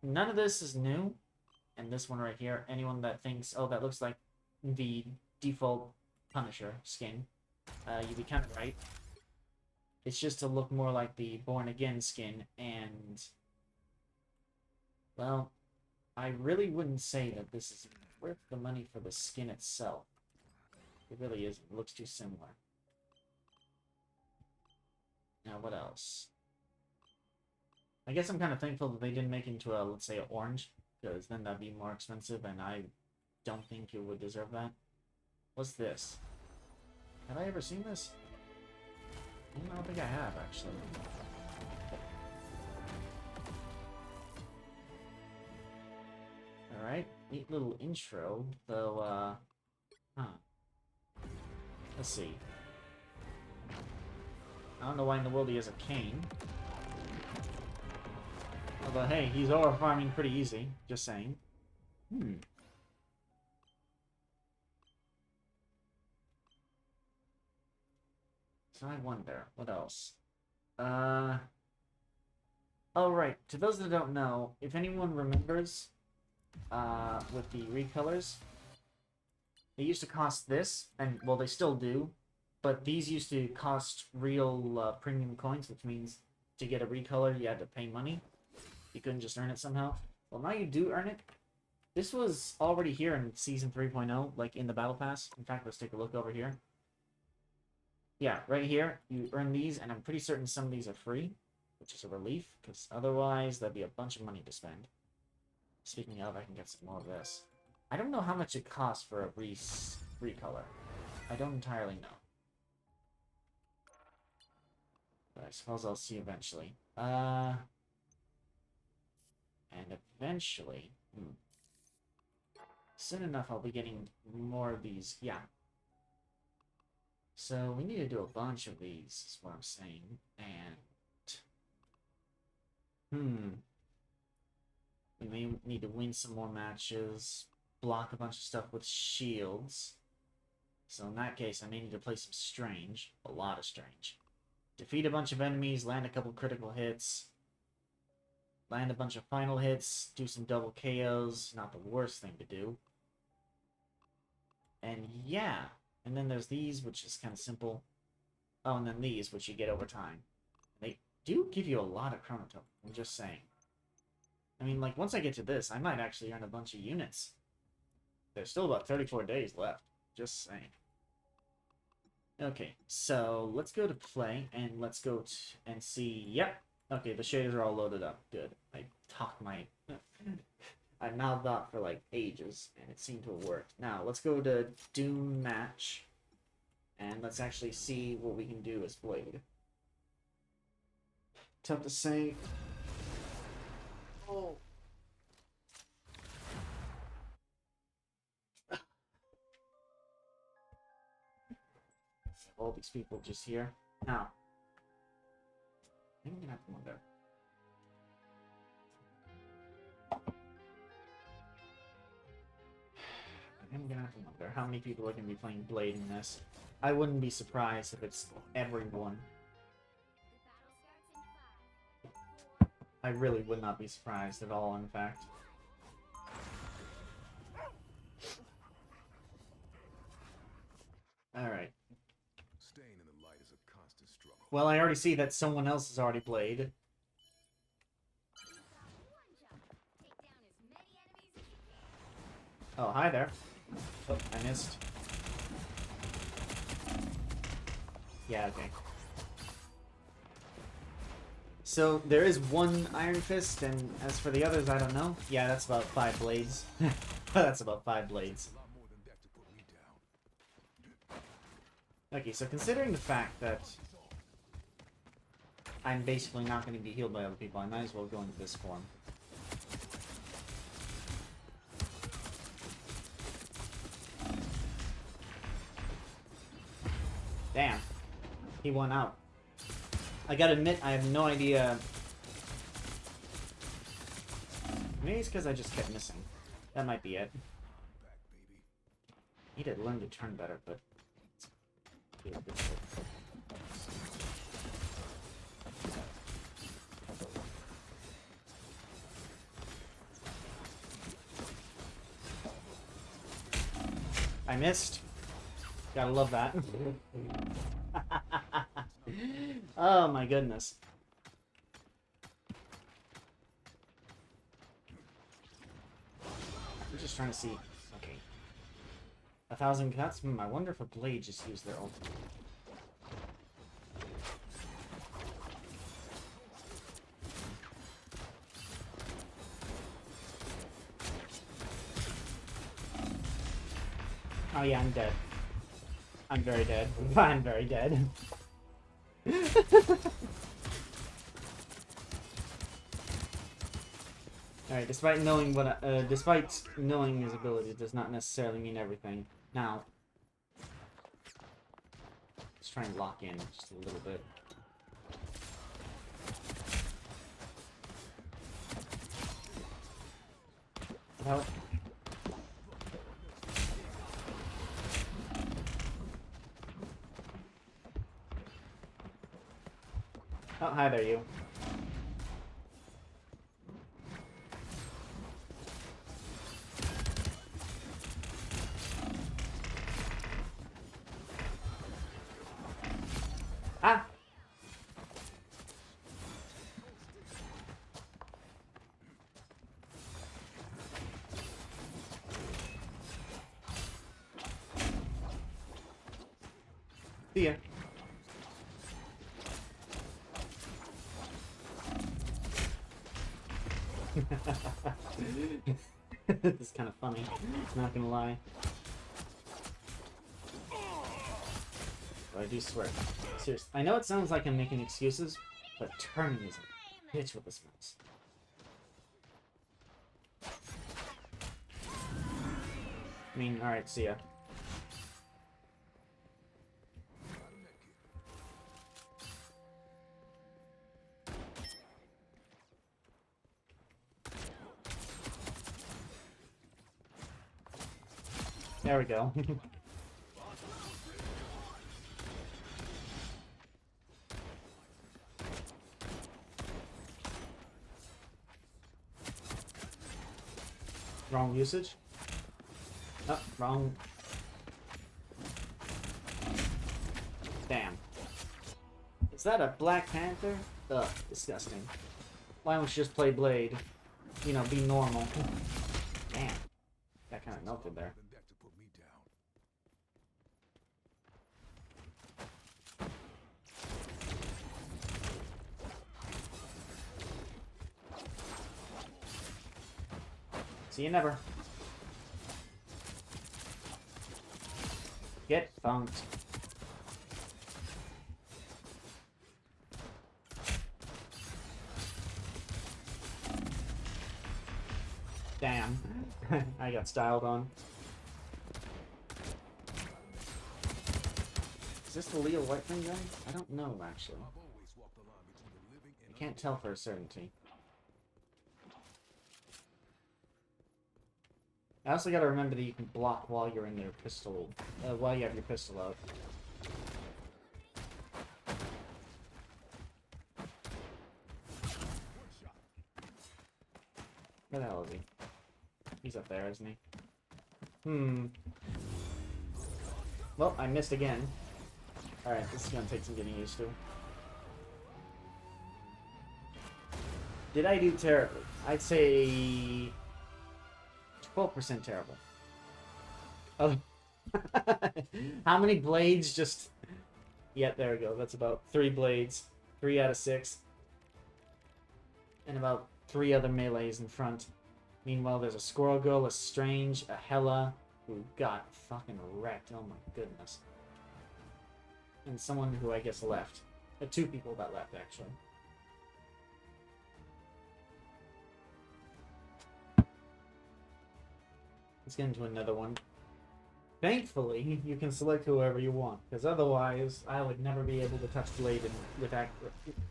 None of this is new. And this one right here, anyone that thinks, oh, that looks like the default Punisher skin, you'd be kind of right. It's just to look more like the Born Again skin, and... Well, I really wouldn't say that this is worth the money for the skin itself. It really isn't. It looks too similar. Now, what else? I guess I'm kind of thankful that they didn't make it into a, let's say, an orange, because then that'd be more expensive, and I don't think it would deserve that. What's this? Have I ever seen this? I don't think I have, actually. Alright, neat little intro, though, let's see. I don't know why in the world he has a cane. Although, hey, he's ore farming pretty easy, just saying. So I wonder, what else? Oh, right. To those that don't know, if anyone remembers, with the recolors, they used to cost this, and, well, they still do, but these used to cost real, premium coins, which means to get a recolor, you had to pay money. You couldn't just earn it somehow. Well, now you do earn it. This was already here in Season 3.0, like in the Battle Pass. In fact, let's take a look over here. Yeah, right here, you earn these, and I'm pretty certain some of these are free, which is a relief, because otherwise that'd be a bunch of money to spend. Speaking of, I can get some more of this. I don't know how much it costs for a recolor. I don't entirely know. But I suppose I'll see eventually. And eventually... Soon enough, I'll be getting more of these. Yeah. So, we need to do a bunch of these, is what I'm saying. And... We may need to win some more matches, block a bunch of stuff with shields. So in that case, I may need to play some Strange. A lot of Strange. Defeat a bunch of enemies, land a couple critical hits, land a bunch of final hits, do some double KOs. Not the worst thing to do. And yeah. And then there's these, which is kind of simple. Oh, and then these, which you get over time. do give you a lot of chrono token. I'm just saying. I mean, like, once I get to this, I might actually earn a bunch of units. There's still about 34 days left. Just saying. Okay, so let's go to play, and let's go and see... Yep. Okay, the shaders are all loaded up. Good. I talked my... I mouthed off for, like, ages, and it seemed to have worked. Now, let's go to Doom Match, and let's actually see what we can do as Blade. Tough to say. Oh. All these people just here. Now, I think I'm gonna have to wonder. I'm gonna have to wonder how many people are gonna be playing Blade in this. I wouldn't be surprised if it's everyone. I really would not be surprised at all, in fact. Alright. Staying in the light is a constant struggle. Well, I already see that someone else has already played. Oh, hi there. Oh, I missed. Yeah, okay. So, there is one Iron Fist, and as for the others, I don't know. Yeah, that's about 5 blades. That's about 5 blades. A lot more than that to put me down. Okay, so considering the fact that I'm basically not going to be healed by other people, I might as well go into this form. Damn. He won out. I gotta admit, I have no idea. Maybe it's because I just kept missing. That might be it. Back, baby. Need to learn to turn better, but... I missed. Gotta love that. Oh my goodness. I'm just trying to see. Okay. 1,000 cuts? I wonder if a blade just used their ultimate. Oh yeah, I'm dead. I'm very dead. I'm very dead. Alright, despite knowing his abilities does not necessarily mean everything. Now, let's try and lock in just a little bit. Help. Oh, hi there, you. Ah! See ya. This is kind of funny, not gonna lie. But I do swear. Seriously, I know it sounds like I'm making excuses, but turning is a bitch with this mouse. I mean, alright, see ya. There we go. Wrong usage? Oh, wrong. Damn. Is that a Black Panther? Ugh, disgusting. Why don't you just play Blade? You know, be normal. Damn. That kind of melted there. See you never. Get funked. Damn. I got styled on. Is this the Leo Whiteling gun? I don't know, actually. I can't tell for a certainty. I also gotta remember that you can block while you're in your pistol, while you have your pistol out. Where the hell is he? He's up there, isn't he? Well, I missed again. Alright, this is gonna take some getting used to. Did I do terribly? I'd say 12% terrible. Oh. How many blades just... Yeah, there we go. That's about 3 blades. 3 out of 6. And about 3 other melees in front. Meanwhile, there's a Squirrel Girl, a Strange, a Hella, who got fucking wrecked. Oh my goodness. And someone who I guess left. 2 people that left, actually. Let's get into another one. Thankfully, you can select whoever you want, because otherwise, I would never be able to touch Blade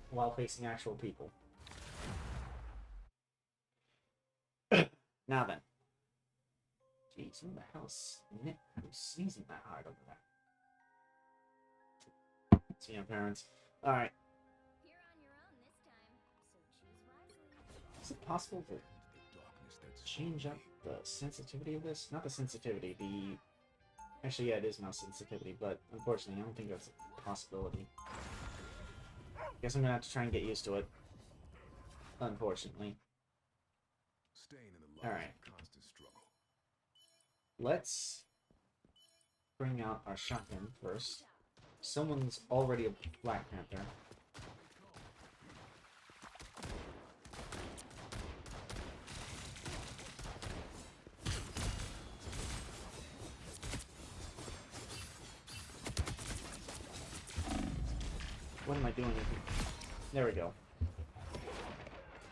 while facing actual people. Now then. Jeez, who the hell's sneezing that hard over there? See your parents. Alright. You're on your own this time, so choose wisely. Is it possible to change up the sensitivity of this? Not the sensitivity, the... Actually, yeah, it is mouse sensitivity, but unfortunately, I don't think that's a possibility. Guess I'm gonna have to try and get used to it. Unfortunately. Alright. Let's bring out our shotgun first. Someone's already a Black Panther. What am I doing? There we go.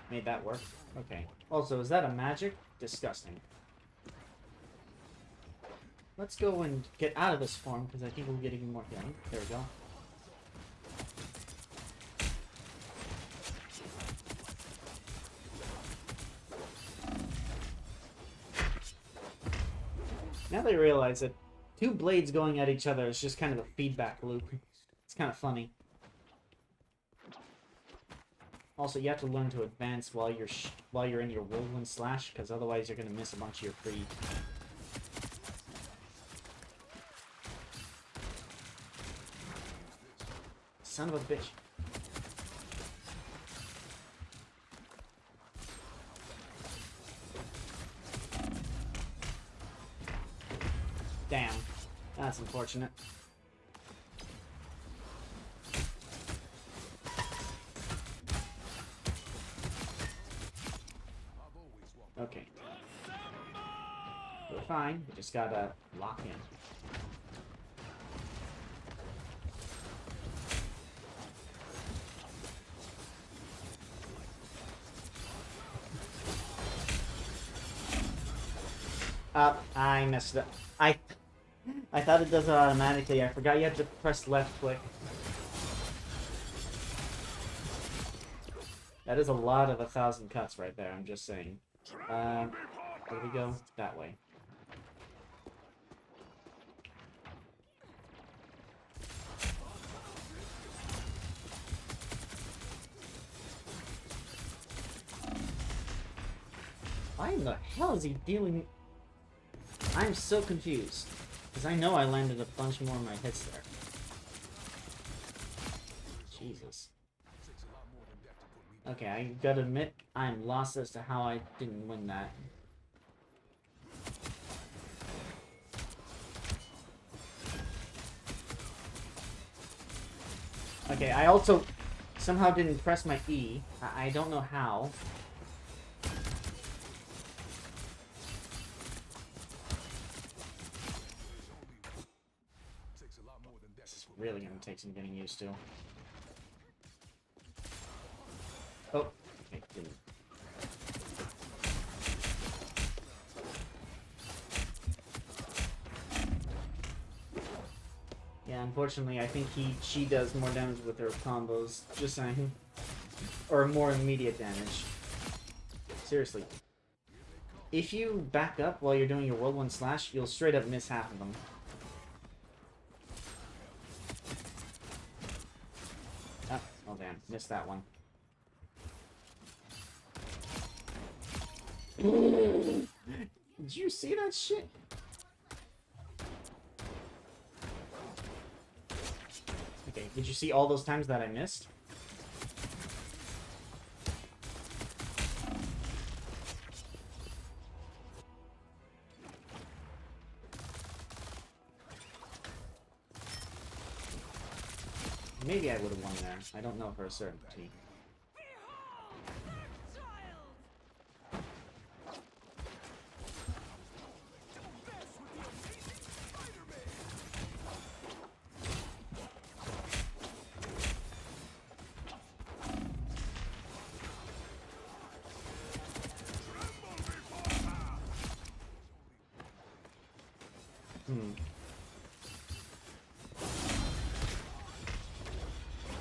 Made that work. Okay. Also, is that a magic? Disgusting. Let's go and get out of this form, because I think we'll get even more healing. There we go. Now that I realize that 2 blades going at each other is just kind of a feedback loop. It's kind of funny. Also, you have to learn to advance while you're in your whirlwind slash, because otherwise you're gonna miss a bunch of your free. Son of a bitch. Damn. That's unfortunate. Okay. We're fine. We just gotta lock in. I messed up. I thought it does it automatically. I forgot you had to press left click. That is a lot of 1,000 cuts right there, I'm just saying. Where do we go? That way. Why in the hell is he dealing... I'm so confused. Because I know I landed a bunch more of my hits there. Jesus. Okay, I gotta admit, I'm lost as to how I didn't win that. Okay, I also somehow didn't press my E. I don't know how. This is really gonna take some getting used to. Oh, it didn't. Yeah, unfortunately, I think she does more damage with her combos. Just saying. Or more immediate damage. Seriously. If you back up while you're doing your World 1 slash, you'll straight up miss half of them. Oh damn, missed that one. Did you see that shit? Okay, did you see all those times that I missed? Maybe I would have won there. I don't know for a certainty.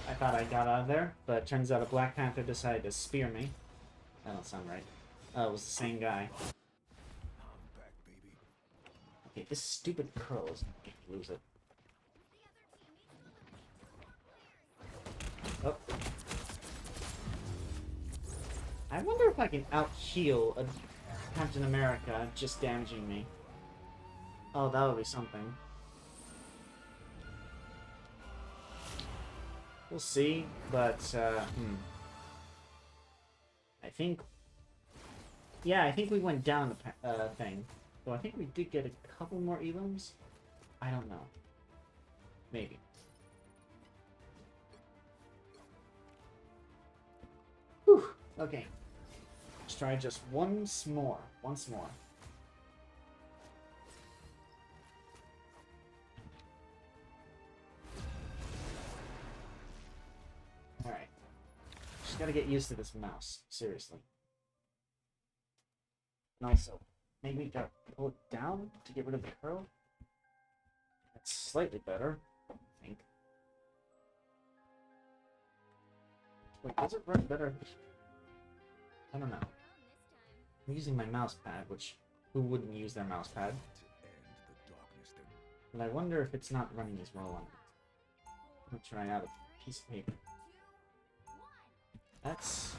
I thought I got out of there, but turns out a Black Panther decided to spear me. That don't sound right. Oh, it was the same guy. Okay, this stupid curl is gonna lose it. Oh. I wonder if I can out-heal a Captain America just damaging me. Oh, that would be something. We'll see, but, I think... Yeah, I think we went down the thing. So I think we did get a couple more elims? I don't know. Maybe. Whew, okay. Let's try just once more. Once more. Alright. Just gotta get used to this mouse. Seriously. And also, maybe gotta pull it down to get rid of the curl? That's slightly better, I think. Wait, does it run better? I don't know. I'm using my mouse pad, which... Who wouldn't use their mouse pad? But I wonder if it's not running as well on it. I'm gonna try out a piece of paper. That's...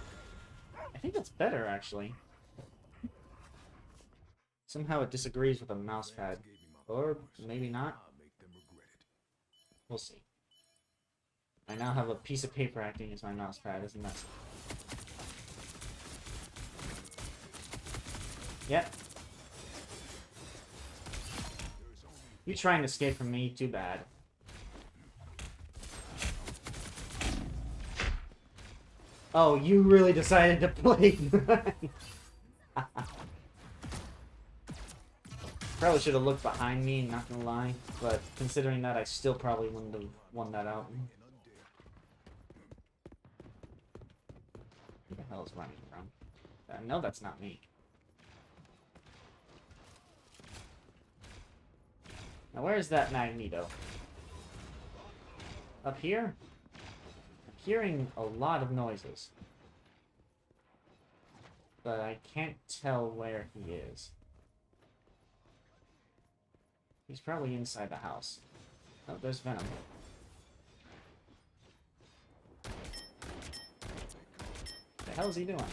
I think that's better, actually. Somehow it disagrees with a mouse pad. Or maybe not. We'll see. I now have a piece of paper acting as my mouse pad, isn't that... Yep. You try and escape from me, too bad. Oh, you really decided to play. Probably should have looked behind me, not gonna lie. But considering that, I still probably wouldn't have won that out. Who the hell is running from? No, that's not me. Now, where is that Magneto? Up here? I'm hearing a lot of noises. But I can't tell where he is. He's probably inside the house. Oh, there's Venom. What the hell is he doing?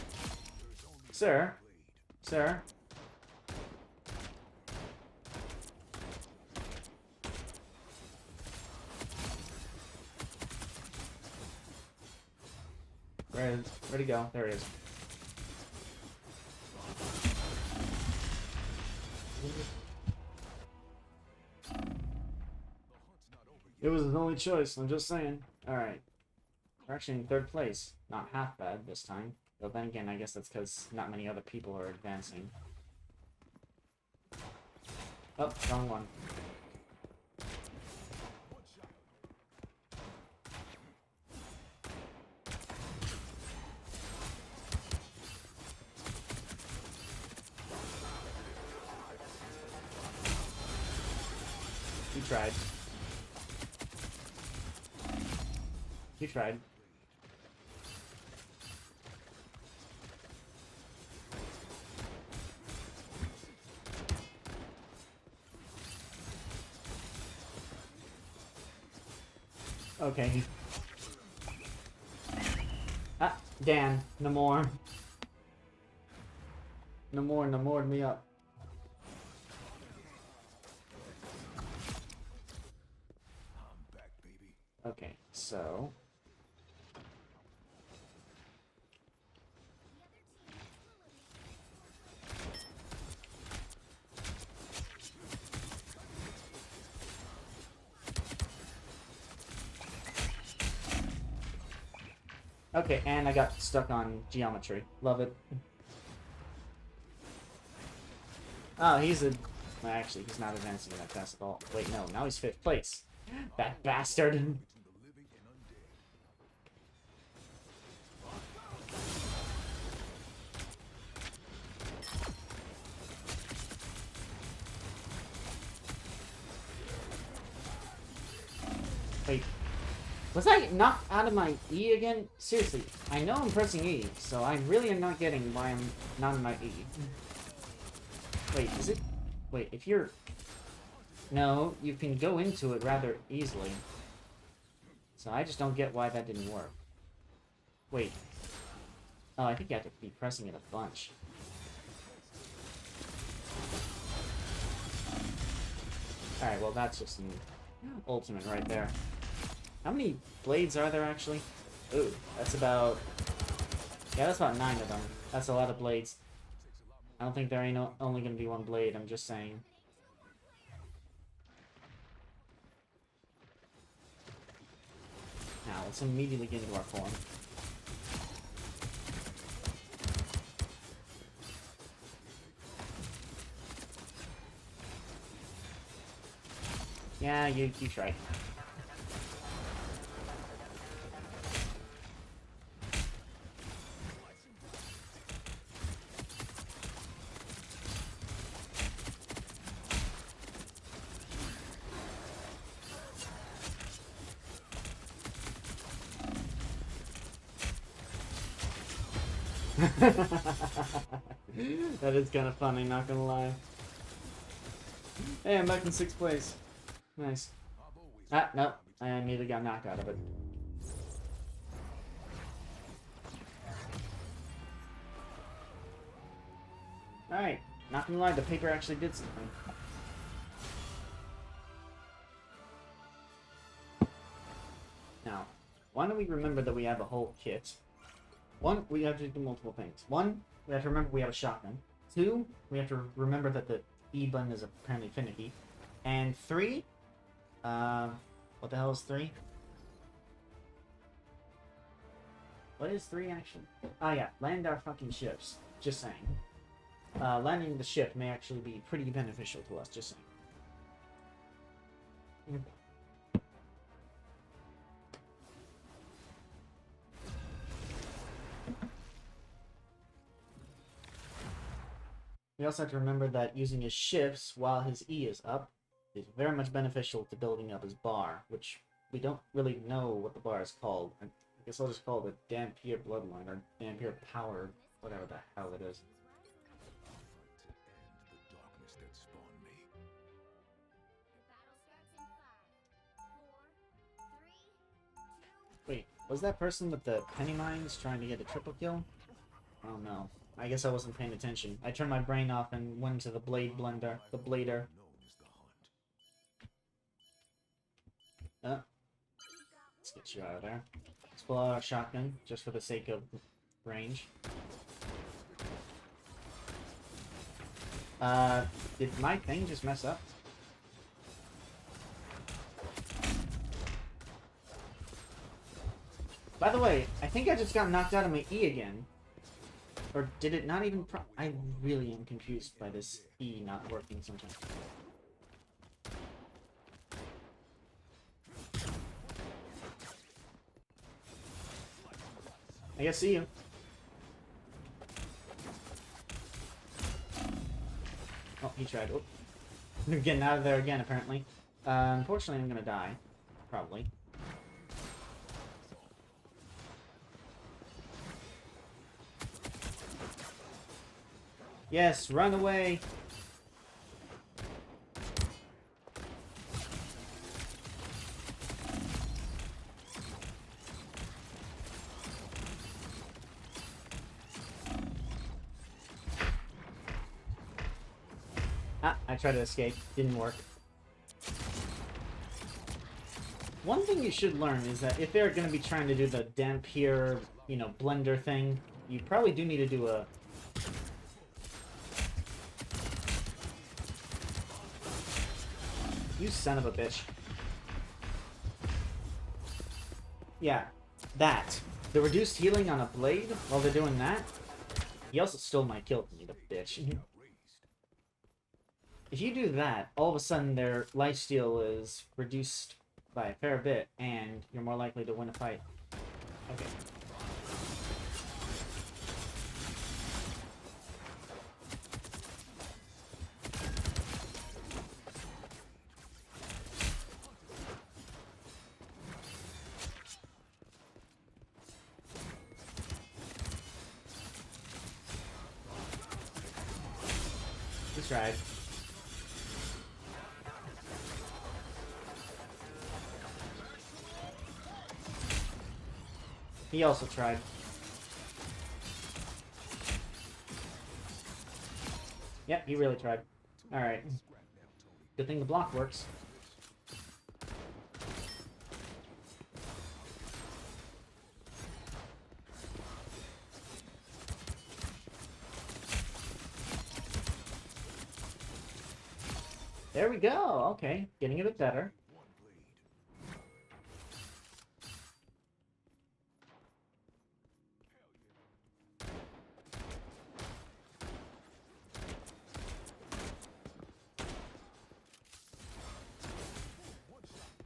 Sir? Sir? Where'd he go? There he is. It was his only choice, I'm just saying. Alright. We're actually in 3rd place. Not half bad this time. But then again, I guess that's because not many other people are advancing. Oh, wrong one. You tried. You tried. Okay. Ah, Dan, no more. No more me up. I'm back, baby. Okay, so... Okay, and I got stuck on geometry. Love it. Oh, he's a... Well, actually, he's not advancing that fast at all. Wait, no, now he's 5th place. That bastard. Between the living and undead. Wait. Was I knocked out of my E again? Seriously, I know I'm pressing E, so I really am not getting why I'm not in my E. Wait, is it... Wait, if you're... No, you can go into it rather easily. So I just don't get why that didn't work. Wait. Oh, I think you have to be pressing it a bunch. Alright, well that's just an ultimate right there. How many blades are there actually? Ooh, that's about... Yeah, that's about 9 of them. That's a lot of blades. I don't think there ain't only gonna be one blade, I'm just saying. Now, let's immediately get into our form. Yeah, you try. That is kind of funny, not gonna lie. Hey, I'm back in 6th place. Nice. Ah, no. I immediately got knocked out of it. Alright. Not gonna lie, the paper actually did something. Now, why don't we remember that we have a whole kit? 1, we have to do multiple things. 1, we have to remember we have a shotgun. 2, we have to remember that the E button is apparently finicky. And 3, what the hell is 3? What is 3 actually? Oh yeah, land our fucking ships. Just saying. Landing the ship may actually be pretty beneficial to us, just saying. We also have to remember that using his ships while his E is up is very much beneficial to building up his bar, which we don't really know what the bar is called. I guess I'll just call it the Dampier Bloodline, or Dampier Power, whatever the hell it is. Fight to end the darkness that spawned me. The battle starts in 5, 4, 3, 2. Wait, was that person with the penny mines trying to get a triple kill? Oh no. I guess I wasn't paying attention. I turned my brain off and went to the blade blender. The blader. Known as the hunt. Let's Get you out of there. Let's pull out our shotgun, just for the sake of range. Did my thing just mess up? By the way, I think I just got knocked out of my E again. Or did it not even I really am confused by this E not working sometimes. I guess see you. Oh, he tried. Oh. I'm getting out of there again, apparently. Unfortunately, I'm gonna die. Probably. Yes, run away! Ah, I tried to escape. Didn't work. One thing you should learn is that if they're going to be trying to do the damp here, you know, blender thing, you probably do need to do a... You son of a bitch. Yeah, that. The reduced healing on a blade while they're doing that. He also stole my kill from me, the bitch. If you do that, all of a sudden their lifesteal is reduced by a fair bit, and you're more likely to win a fight. Okay. He tried. He also tried. Yep, he really tried. Alright. Good thing the block works. There we go. Okay, getting a bit better.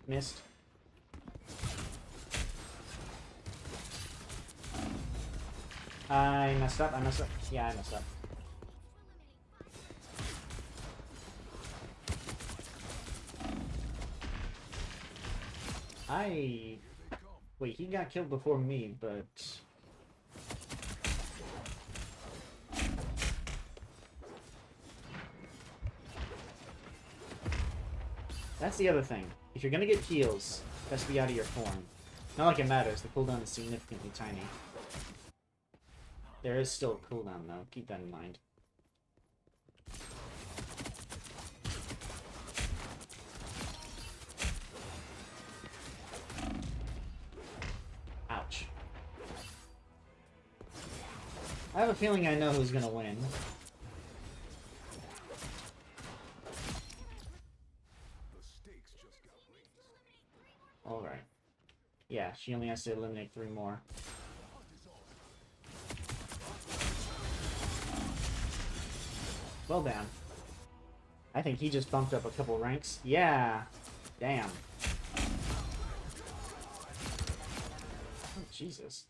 Missed. I messed up. Yeah, I messed up. Wait, he got killed before me, but... That's the other thing. If you're gonna get heals, best be out of your form. Not like it matters, the cooldown is significantly tiny. There is still a cooldown though, keep that in mind. Ouch. I have a feeling I know who's gonna win. Alright. Yeah, she only has to eliminate 3 more. Well, damn. I think he just bumped up a couple ranks. Yeah. Damn. Oh, Jesus.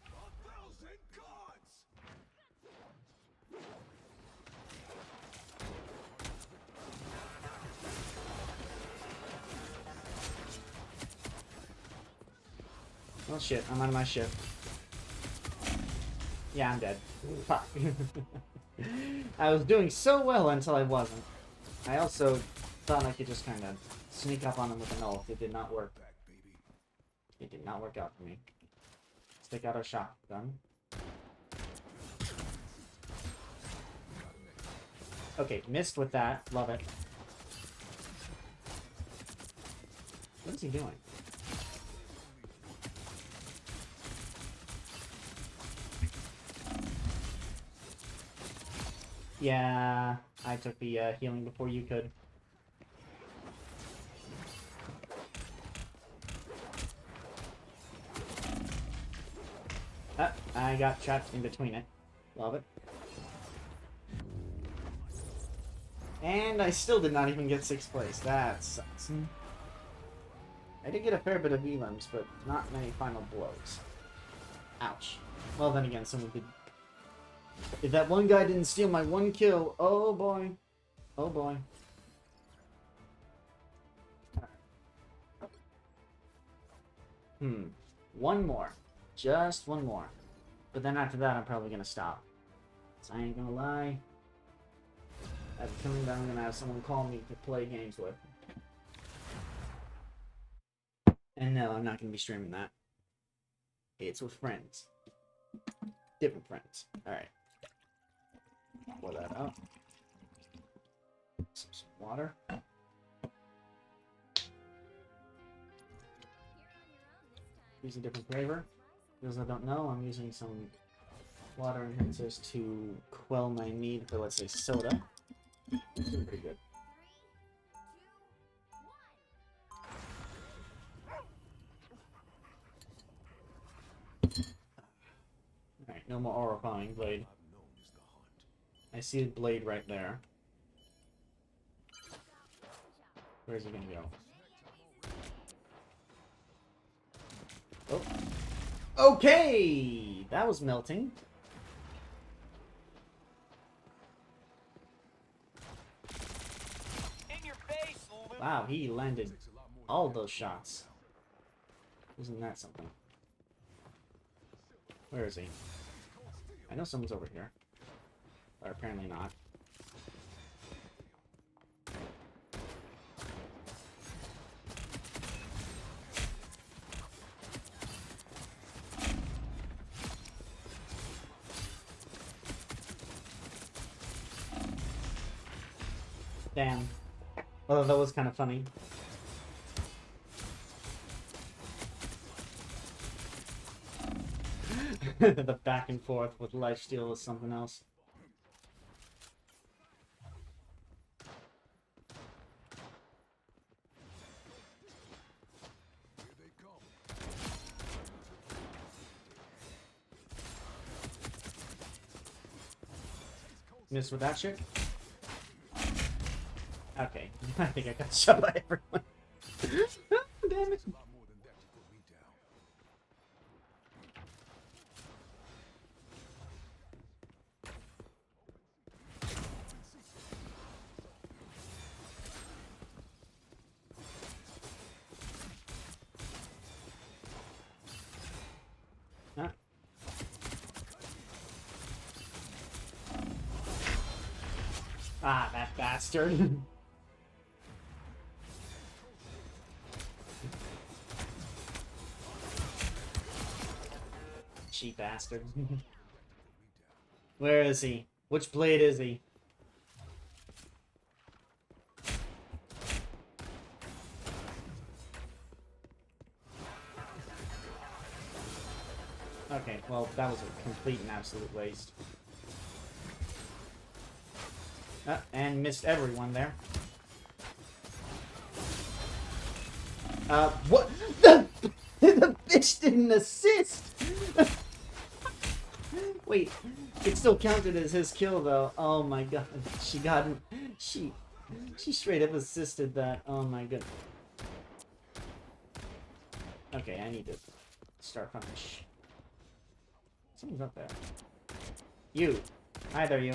Well, shit, I'm out of my shift. Yeah, I'm dead. Fuck. I was doing so well until I wasn't. I also thought I could just kind of sneak up on him with an ult. It did not work. It did not work out for me. Let's take out our shotgun. Okay, missed with that. Love it. What is he doing? Yeah, I took the healing before you could. I got trapped in between it. Love it. And I still did not even get 6th place. That sucks. I did get a fair bit of elims, but not many final blows. Ouch. Well, then again, someone could... If that one guy didn't steal my 1 kill, oh boy. Oh boy. One more. Just one more. But then after that, I'm probably gonna stop. So I ain't gonna lie. After coming down, I'm gonna have someone call me to play games with. And no, I'm not gonna be streaming that. It's with friends. Different friends. Alright. Pour that out. Some water. Use a different flavor. For those that don't know, I'm using some water enhancers to quell my need for, let's say, soda. It's doing pretty good. Alright, no more horrifying blade. I see the blade right there. Where's he gonna go? Oh. Okay! That was melting. In your face, Wow, he landed all those shots. Isn't that something? Where is he? I know someone's over here. Or apparently not. Damn. Although that was kind of funny. The back and forth with lifesteal is something else. Miss with that shit? Okay, I think I got shot by everyone. Damn it. Huh? Ah, that bastard. Cheap bastard. Where is he? Which blade is he? Okay, well, that was a complete and absolute waste. And missed everyone there. What? The bitch didn't assist! Wait, it still counted as his kill, though. Oh my god. She got him. She straight up assisted that. Oh my god. Okay, I need to start punish. Someone's up there. You. Hi there, you.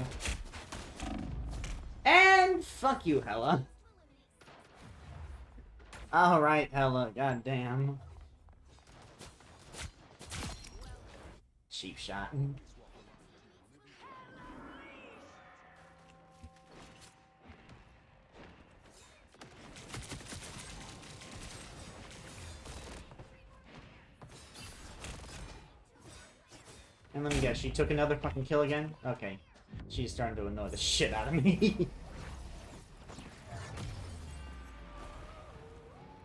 And fuck you, Hella. Alright, Hella. God damn. Cheap shot. And let me guess, she took another fucking kill again? Okay. She's starting to annoy the shit out of me.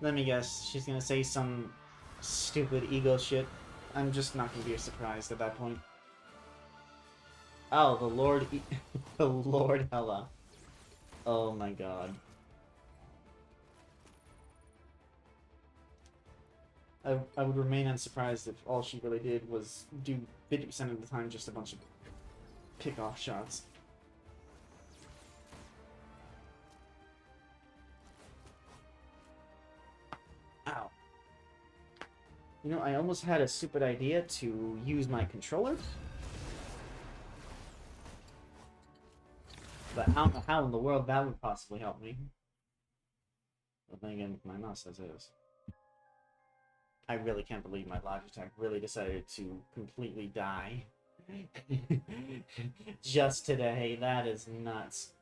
Let me guess, she's gonna say some stupid ego shit. I'm just not gonna be surprised at that point. Oh, the Lord, the Lord Hella. Oh my god. I would remain unsurprised if all she really did was do 50% of the time just a bunch of pick-off shots. Ow. You know, I almost had a stupid idea to use my controller. But how in the world that would possibly help me? But then again, my mouse as is. I really can't believe my Logitech really decided to completely die. Just today. That is nuts.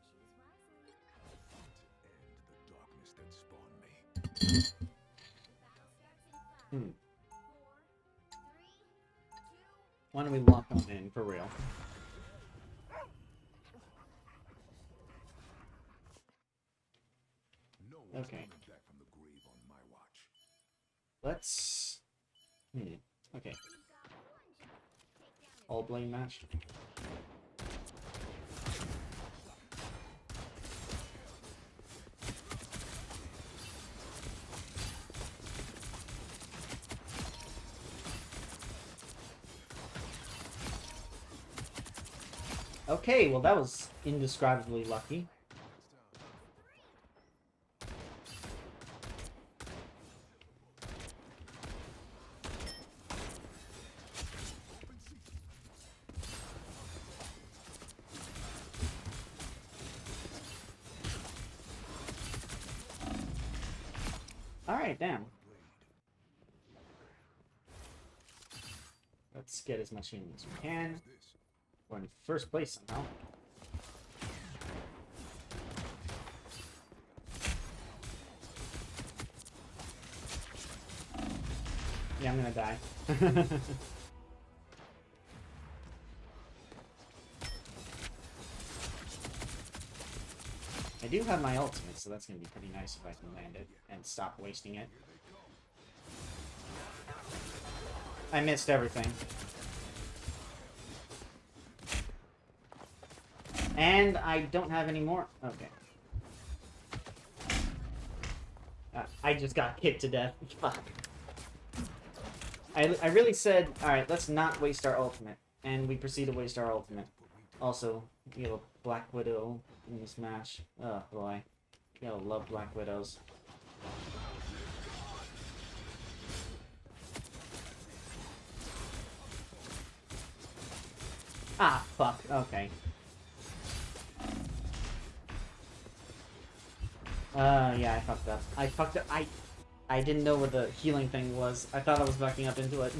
Hmm. Why don't we lock on in for real? Okay. Let's... Okay. All blade match. Okay, well that was indescribably lucky. Alright, damn. Let's get as much healing as we can. We're in first place somehow. Yeah, I'm gonna die. I do have my ultimate, so that's gonna be pretty nice if I can land it and stop wasting it. I missed everything. And I don't have any more. Okay. I just got kicked to death. Fuck. I really said, alright, let's not waste our ultimate. And we proceed to waste our ultimate. Also, we have a Black Widow in this match. Oh boy. You gotta love Black Widows. Ah, fuck. Okay. Yeah, I fucked up. I didn't know where the healing thing was. I thought I was backing up into it.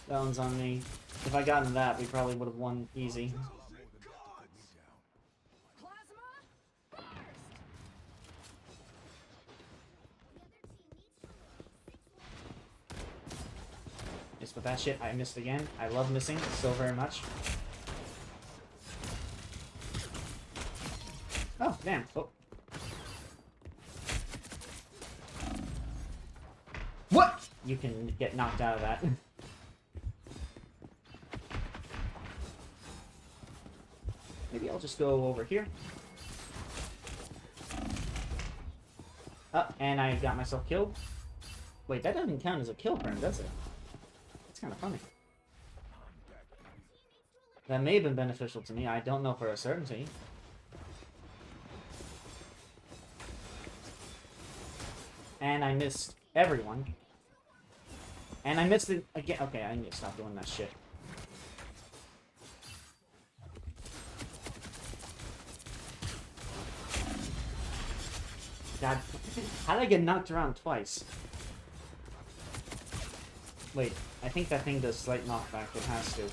That one's on me. If I gotten that, we probably would have won easy. Just with that shit, I missed again. I love missing so very much. Oh, damn. Oh. What? You can get knocked out of that. Maybe I'll just go over here. Oh, and I got myself killed. Wait, that doesn't count as a kill burn, does it? That's kind of funny. That may have been beneficial to me. I don't know for a certainty. And I missed everyone. And I missed it again. Okay, I need to stop doing that shit. God, how did I get knocked around twice? Wait, I think that thing does slight knockback. It has to.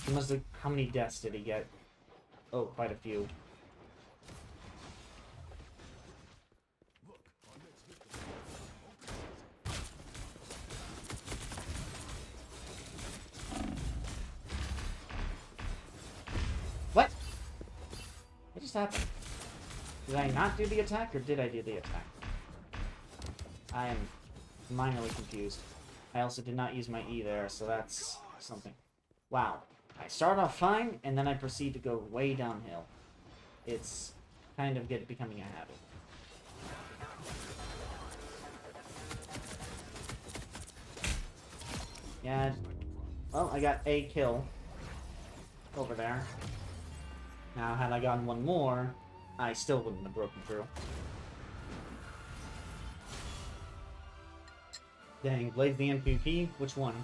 He must have... How many deaths did he get? Oh, quite a few. What? What just happened? Did I not do the attack, or did I do the attack? I am minorly confused. I also did not use my E there, so that's something. Wow. I start off fine, and then I proceed to go way downhill. It's kind of becoming a habit. Yeah, well, I got a kill over there. Now, had I gotten one more, I still wouldn't have broken through. Dang, Blade's the MVP? Which one?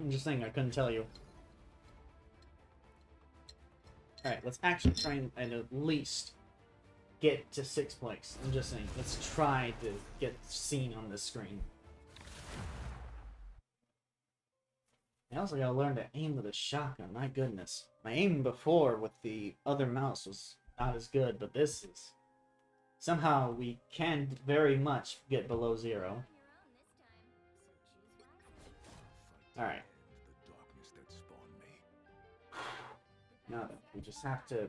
I'm just saying, I couldn't tell you. Alright, let's actually try and at least get to 6th place. I'm just saying, let's try to get seen on the screen. I also gotta learn to aim with a shotgun, my goodness. My aim before with the other mouse was not as good, but this is... Somehow we can very much get below 0. Alright. Now then, we just have to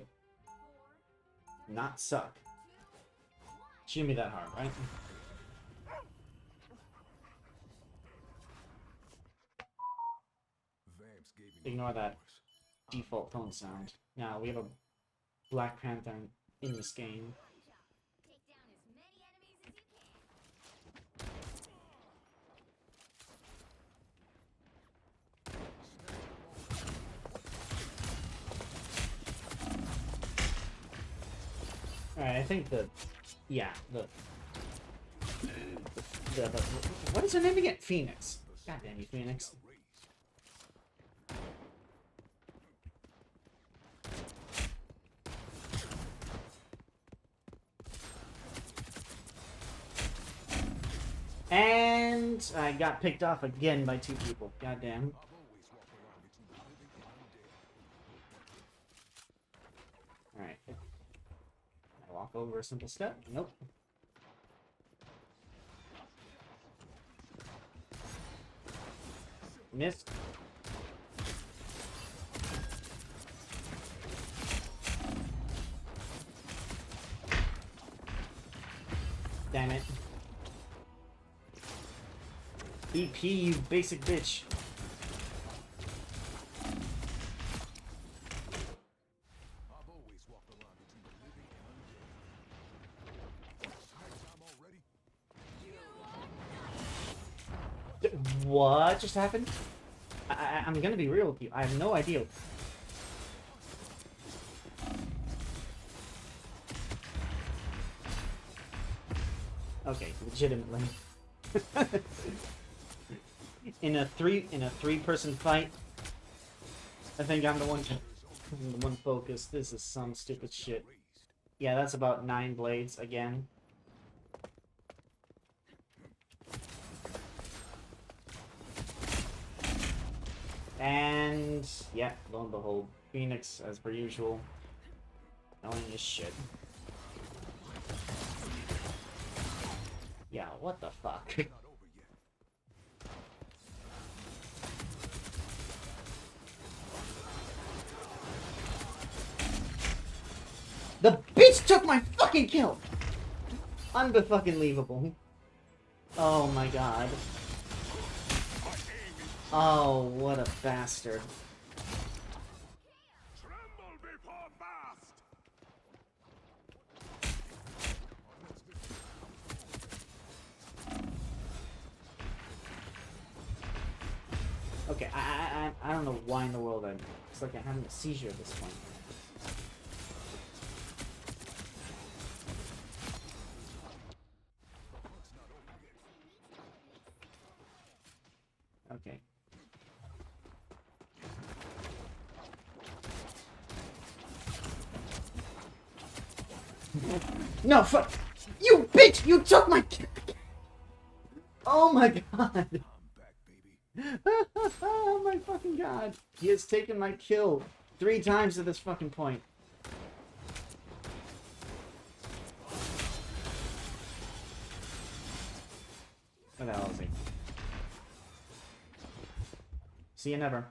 not suck. Shoot me that hard, right? Ignore that default phone sound. Now, we have a Black Panther in this game. Alright, I think yeah, what is her name again? Phoenix. God damn you, Phoenix. And I got picked off again by 2 people. God damn. Alright. I walk over a simple step? Nope. Missed. Damn it. BP, you basic bitch. What just happened? I'm gonna be real with you. I have no idea. Okay, legitimately. in a three-person fight, I think I'm the one focused. This is some stupid shit. Yeah, that's about 9 blades again. And yeah, lo and behold, Phoenix, as per usual, knowing his shit. Yeah, what the fuck? The bitch took my fucking kill! Unbe-fucking-leavable. Oh my god. Oh, what a bastard. Tremble before blast. Okay, I don't know why in the world it's like I'm having a seizure at this point. Okay. No, fuck! You bitch! You took my... Oh my god! Oh my fucking god! He has taken my kill 3 times at this fucking point. Where the hell is he? See you never.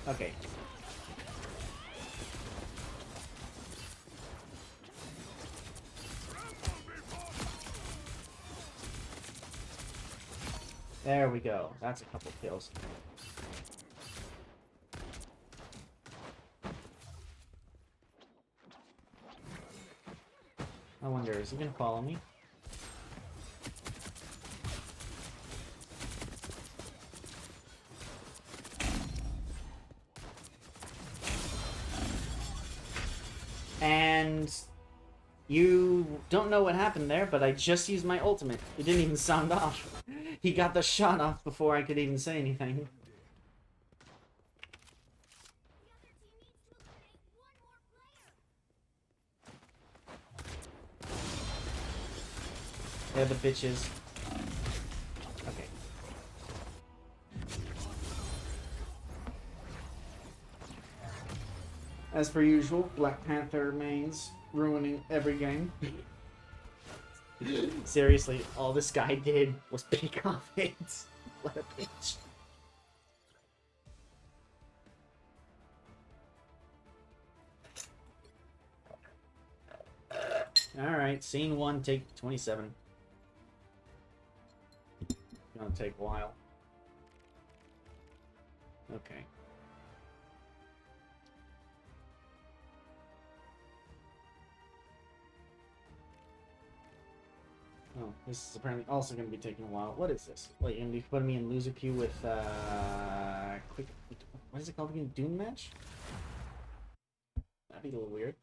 Okay. There we go. That's a couple kills. I wonder, is he gonna follow me? And you don't know what happened there, but I just used my ultimate. It didn't even sound off. He got the shot off before I could even say anything. They're the bitches. Okay. As per usual, Black Panther mains ruining every game. Seriously, all this guy did was pick off hits. What a bitch. Alright, scene 1, take 27. Gonna take a while. Okay. Oh, this is apparently also going to be taking a while. What is this? Wait, you're going to be putting me in loser queue with, quick... What is it called again? Doom match? That'd be a little weird.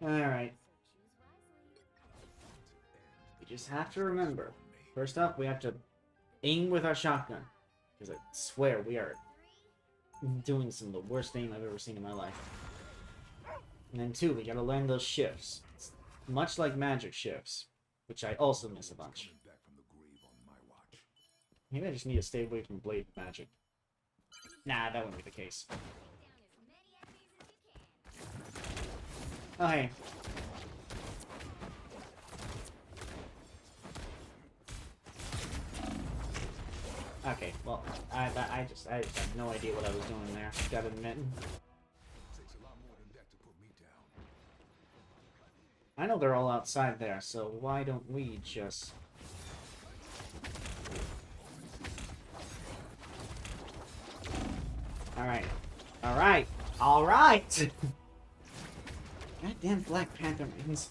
Alright. We just have to remember. First up, we have to aim with our shotgun. Because I swear we are doing some of the worst aim I've ever seen in my life. And then 2, we gotta learn those shifts. It's much like magic shifts, which I also miss a bunch. Maybe I just need to stay away from blade magic. Nah, that wouldn't be the case. Oh, hey. Okay, well, I just have no idea what I was doing there. Gotta admit. I know they're all outside there, so why don't we just... Alright. Alright! Alright! Goddamn Black Panther mains.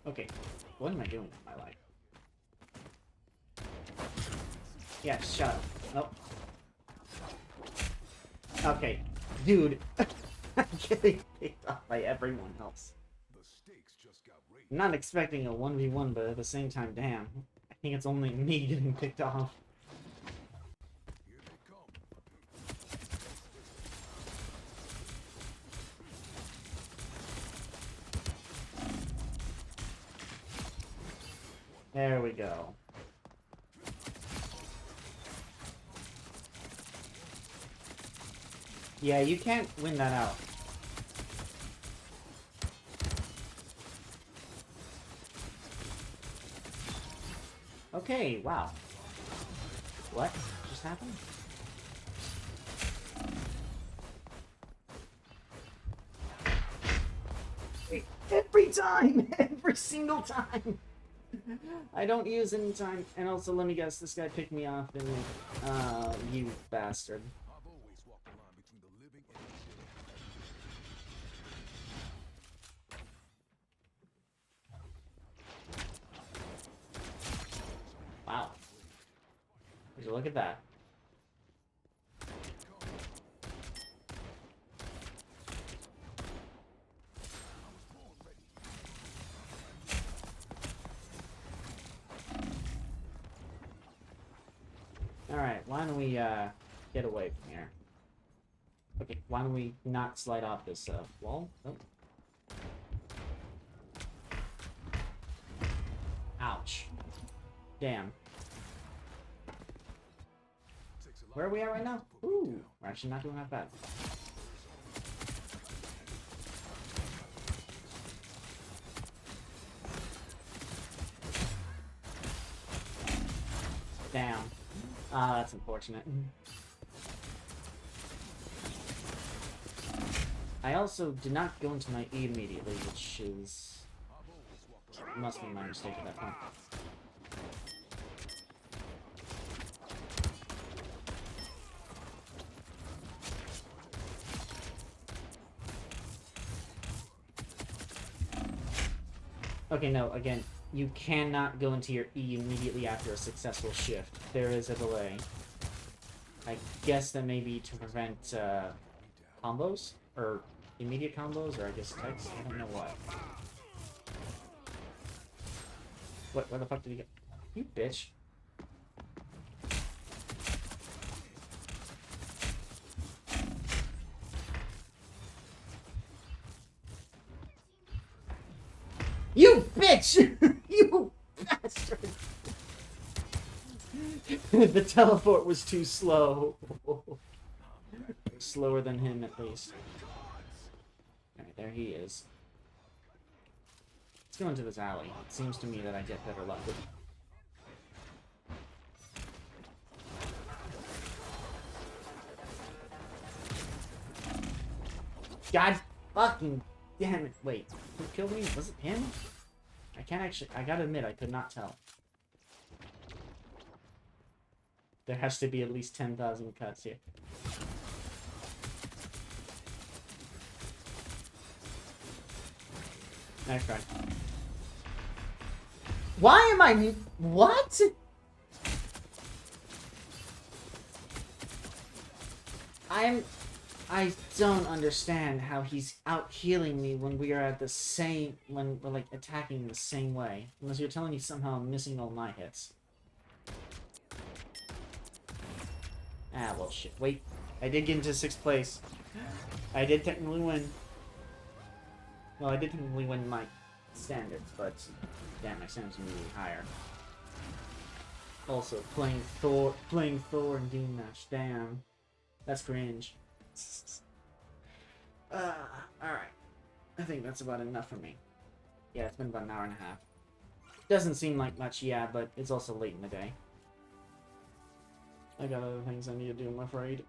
Okay, what am I doing with my life? Yeah, shut up. Nope. Okay, dude. I'm getting picked off by everyone else. I'm not expecting a 1v1, but at the same time, damn. I think it's only me getting picked off. There we go. Yeah, you can't win that out. Okay, wow. What just happened? Every time! Every single time! I don't use any time, and also let me guess, this guy picked me off and you bastard. Wow. Would you look at that? Alright, why don't we, get away from here? Okay, why don't we not slide off this, wall? Oh. Ouch. Damn. Where are we at right now? Ooh, we're actually not doing that bad. Damn. Ah, that's unfortunate. I also did not go into my E immediately, which is... must be my mistake at that point. Okay, no, again, you cannot go into your E immediately after a successful shift. There is a delay. I guess that may be to prevent, combos? Or immediate combos? Or I guess text? I don't know what. What? Where the fuck did he go? You bitch. You bitch! You bastard! The teleport was too slow. Slower than him, at least. Alright, there he is. Let's go into this alley. It seems to me that I get better luck with it. God fucking damn it. Wait, who killed me? Was it him? I can't actually... I gotta admit, I could not tell. There has to be at least 10,000 cuts here. Nice try. Why am I... What? I don't understand how he's out healing me when we are at the same... when we're, like, attacking the same way. Unless you're telling me somehow I'm missing all my hits. Ah, well, shit. Wait. I did get into 6th place. I did technically win. Well, I did technically win my standards, but... damn, my standards are really higher. Also, playing Thor and Doom Match. Damn. That's cringe. Alright. I think that's about enough for me. Yeah, it's been about an hour and a half. Doesn't seem like much, yeah, but it's also late in the day. I got other things I need to do, I'm afraid.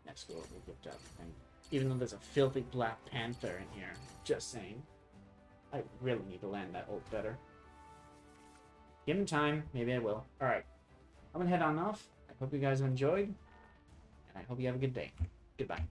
Next go over the gift up thing. Even though there's a filthy Black Panther in here. Just saying. I really need to land that ult better. Given time, maybe I will. Alright. I'm gonna head on off. I hope you guys have enjoyed. And I hope you have a good day. Goodbye.